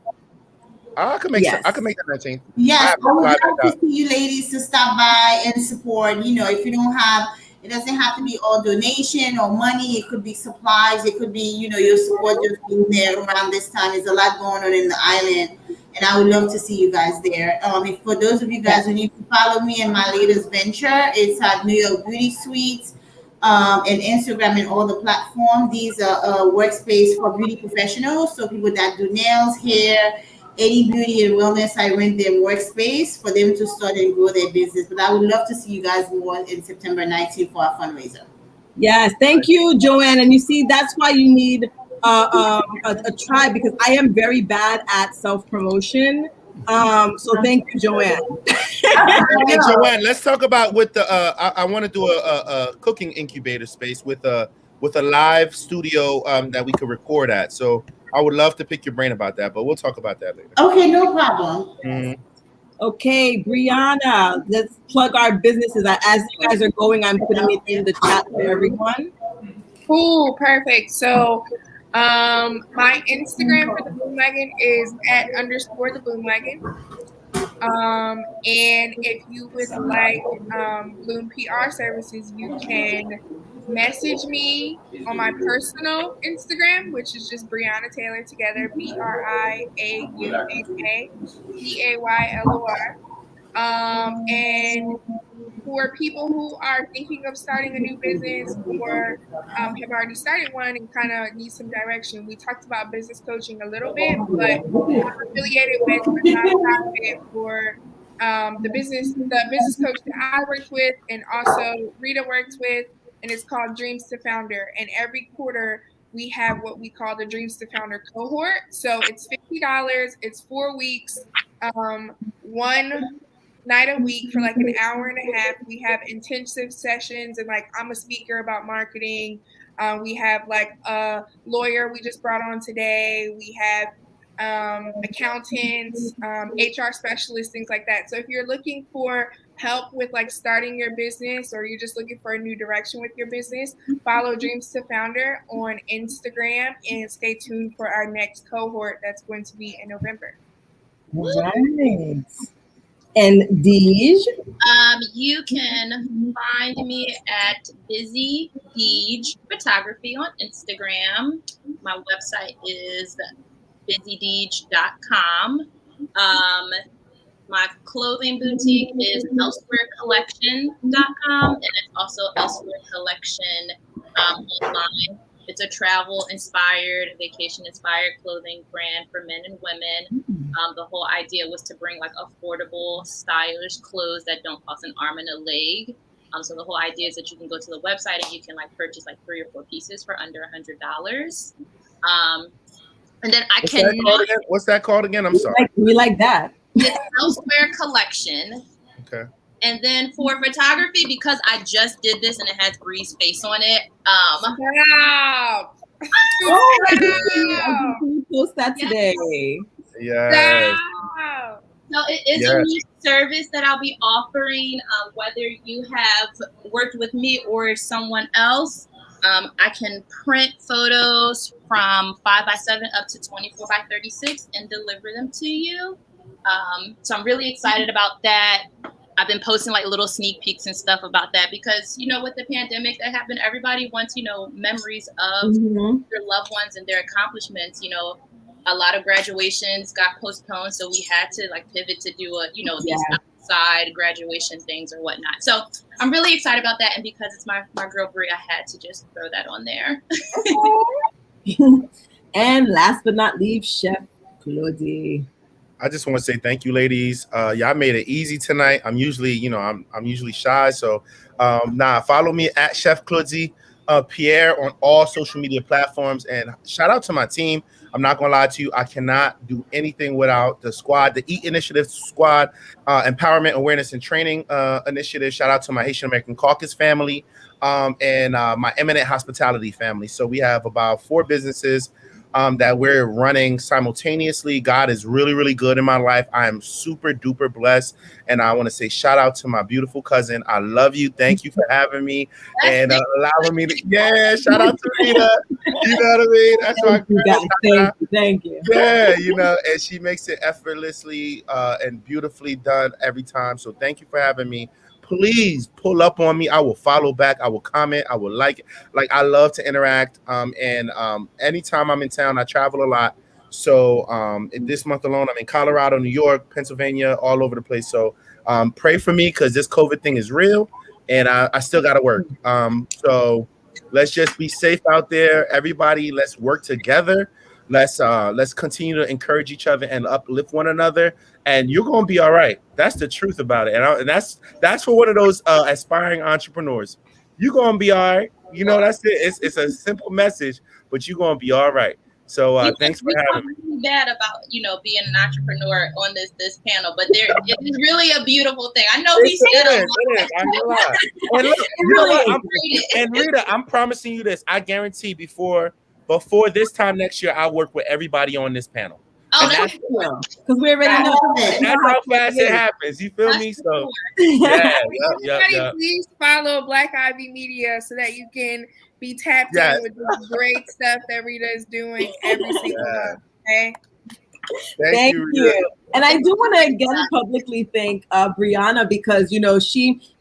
I can make Yes. I can make the 19th. Yes, I I have to would fly love back to out. see you ladies to stop by and support. If you don't have, it doesn't have to be all donation or money. It could be supplies. It could be, your support just being there around this time. There's a lot going on in the island, and I would love to see you guys there. For those of you guys who need to follow me in my latest venture, it's at New York Beauty Suites, and Instagram and all the platforms. These are a workspace for beauty professionals, so people that do nails, hair, any beauty and wellness. I rent their workspace for them to start and grow their business. But I would love to see you guys more in September 19th for our fundraiser. Yes, thank you, Joanne. And you see, that's why you need a tribe, because I am very bad at self-promotion. So thank you, Joanne. Hey, Joanne, let's talk about with the. I want to do a cooking incubator space with a live studio that we could record at. So I would love to pick your brain about that, but we'll talk about that later. Okay, no problem. Mhm. Okay, Brianna, let's plug our businesses. As you guys are going, I'm putting it in the chat for everyone. Cool, perfect. So my Instagram for the Bloom Wagon is @_the Bloom Wagon. And if you would like Bloom PR services, you can message me on my personal Instagram, which is just Brianna Taylor together, BriannaTaylor. And for people who are thinking of starting a new business or have already started one and kind of need some direction, we talked about business coaching a little bit, but I'm affiliated with a nonprofit for the business coach that I worked with and also Rita works with, and it's called Dreams to Founder. And every quarter we have what we call the Dreams to Founder cohort. So it's $50. It's 4 weeks, one night a week for like an hour and a half. We have intensive sessions, and like I'm a speaker about marketing. We have like a lawyer we just brought on today. We have accountants, HR specialists, things like that. So if you're looking for help with like starting your business, or you're just looking for a new direction with your business, follow Dreams to Founder on Instagram and stay tuned for our next cohort that's going to be in November. Right. And Deej? You can find me at Busy Deej Photography on Instagram. My website is busydeej.com. My clothing boutique is elsewherecollection.com, and it's also Elsewhere Collection online. It's a travel-inspired, vacation-inspired clothing brand for men and women. The whole idea was to bring like affordable, stylish clothes that don't cost an arm and a leg. So the whole idea is that you can go to the website and you can like purchase like 3 or 4 pieces for under $100. And then What's that called again? I'm sorry. We like that. It's Elsewhere Collection. Okay. And then for photography, because I just did this and it has Bree's face on it. Wow. Oh, I didn't post that today. Yes. Wow. So it is a new service that I'll be offering, whether you have worked with me or someone else. I can print photos from 5x7 up to 24x36 and deliver them to you. So I'm really excited about that. I've been posting like little sneak peeks and stuff about that because, with the pandemic that happened, everybody wants, memories of their loved ones and their accomplishments, a lot of graduations got postponed, so we had to like pivot to do these outside graduation things or whatnot. So I'm really excited about that, and because it's my girl Brie, I had to just throw that on there. And last but not least, Chef Claudie. I just want to say thank you, ladies. Y'all made it easy tonight. I'm usually, I'm usually shy. So follow me at Chef Claudie Pierre on all social media platforms. And shout out to my team. I'm not going to lie to you. I cannot do anything without the squad, the EAT Initiative squad, Empowerment, Awareness, and Training Initiative. Shout out to my Haitian American Caucus family and my Eminent Hospitality family. So we have about 4 businesses that we're running simultaneously. God is really, really good in my life. I am super duper blessed. And I want to say shout out to my beautiful cousin. I love you. Thank you for having me and allowing me to, shout out to Rita. You know what I mean? That's my girl. Thank you. Yeah, and she makes it effortlessly and beautifully done every time. So thank you for having me. Please pull up on me. I will follow back. I will comment. I will like it. Like, I love to interact. And anytime I'm in town, I travel a lot. So this month alone, I'm in Colorado, New York, Pennsylvania, all over the place. So pray for me because this COVID thing is real and I still got to work. So let's just be safe out there. Everybody, let's work together. Let's continue to encourage each other and uplift one another, and you're gonna be all right. That's the truth about it, and that's for one of those aspiring entrepreneurs. You're gonna be all right. That's it. It's a simple message, but you're gonna be all right. So thanks for having me. Really bad about being an entrepreneur on this panel, but it is really a beautiful thing. I know we said it is. I'm not lying. And look, you know what? And Rita, I'm promising you this. I guarantee before this time next year, I'll work with everybody on this panel. Oh, that's cool. Because we already know. That's how fast it happens. You feel me? So, yeah. Please follow Black Ivy Media so that you can be tapped in with the great stuff that Rita is doing every single month. Okay. Thank you. And I do want to again publicly thank Brianna because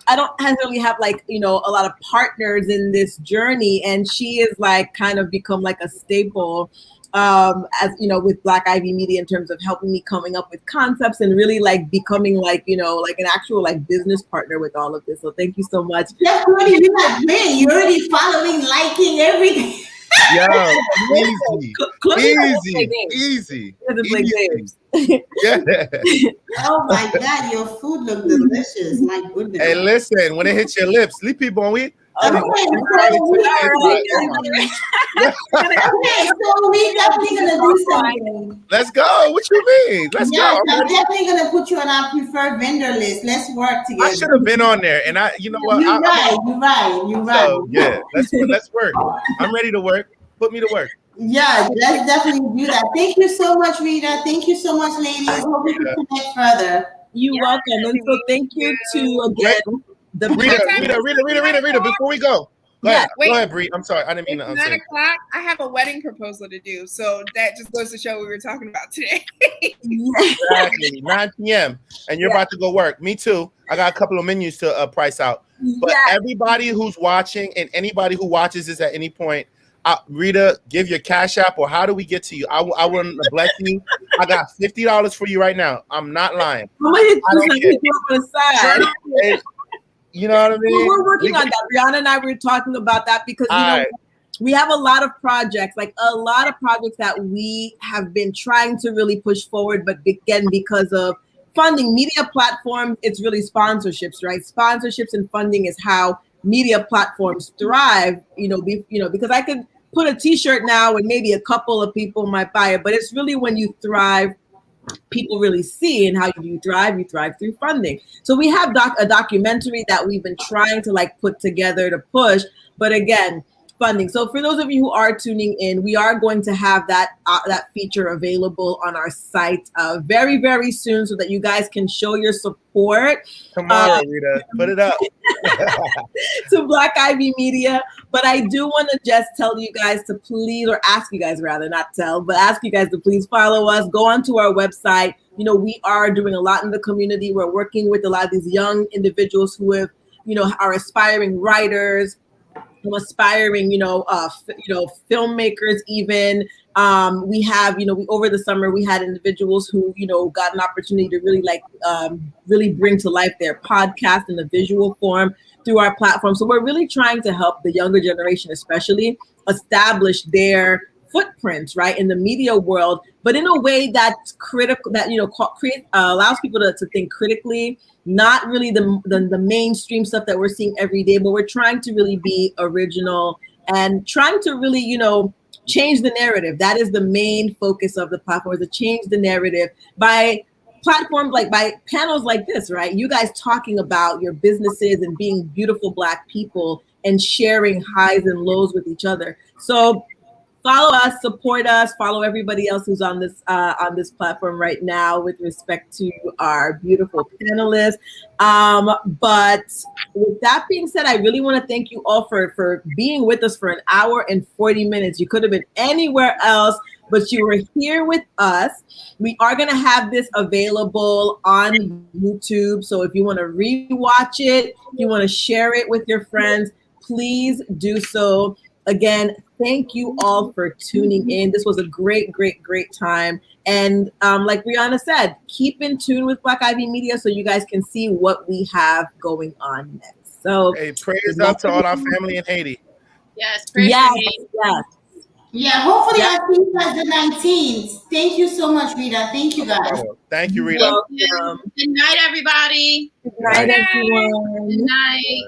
I don't necessarily have a lot of partners in this journey, and she is kind of become like a staple as with Black Ivy Media in terms of helping me coming up with concepts and really becoming an actual business partner with all of this. So thank you so much. Yeah, Claudie, you're not great. You're already following, liking everything. Yeah, easy. Yeah. Oh my God, your food looks delicious. My goodness. Hey, listen, when it hits your lips, sleep people on we. Okay, so we definitely gonna do something. Let's go. What you mean? Let's go. I'm definitely gonna put you on our preferred vendor list. Let's work together. I should have been on there, and you know what? You're right. So, yeah, let's work. I'm ready to work. Put me to work. Yeah, let's definitely do that. Thank you so much, Rita. Thank you so much, ladies. Hope we can connect further. You're welcome. And so thank you to again. Rita, before we go ahead, Bree. I'm sorry, I didn't mean to. 9 o'clock. I have a wedding proposal to do, so that just goes to show what we were talking about today. Exactly, 9 p.m. and you're about to go work. Me too. I got a couple of menus to price out. But everybody who's watching and anybody who watches this at any point, Rita, give your Cash App or how do we get to you? I want to bless you. I got $50 for you right now. I'm not lying. I don't care. You know what I mean? Well, we're working on that. Brianna and I were talking about that because we have a lot of projects, that we have been trying to really push forward, but again, because of funding, media platforms, it's really sponsorships, right? Sponsorships and funding is how media platforms thrive. Because I could put a T-shirt now and maybe a couple of people might buy it, but it's really when you thrive. People really see, and how you thrive through funding. So we have a documentary that we've been trying to put together to push, but again, funding. So for those of you who are tuning in, we are going to have that feature available on our site very, very soon so that you guys can show your support. Tomorrow, Rita, put it up. To Black Ivy Media. But I do want to just tell you guys to please, or ask you guys rather, not tell, but ask you guys to please follow us. Go onto our website. We are doing a lot in the community. We're working with a lot of these young individuals who have, are aspiring writers, aspiring, filmmakers even. We have, we over the summer, we had individuals who, got an opportunity to really really bring to life their podcast in the visual form through our platform. So we're really trying to help the younger generation, especially, establish their footprints, right, in the media world, but in a way that's critical, that, allows people to think critically, not really the mainstream stuff that we're seeing every day, but we're trying to really be original and trying to really, change the narrative. That is the main focus of the platform, is to change the narrative by platforms by panels like this, right? You guys talking about your businesses and being beautiful Black people and sharing highs and lows with each other. So follow us, support us, follow everybody else who's on this platform right now with respect to our beautiful panelists. But with that being said, I really want to thank you all for being with us for an hour and 40 minutes. You could have been anywhere else, but you were here with us. We are going to have this available on YouTube. So if you want to rewatch it, if you want to share it with your friends, please do so. Again, thank you all for tuning in. This was a great, great, great time. And like Brianna said, keep in tune with Black Ivy Media so you guys can see what we have going on next. So, hey, prayers out to all our family in Haiti. Yes, prayers for Haiti. Yes. Yeah, hopefully I'll see you guys the 19th. Thank you so much, Rita. Thank you, guys. Thank you, Rita. Good night, everybody. Good night, everyone. Good night.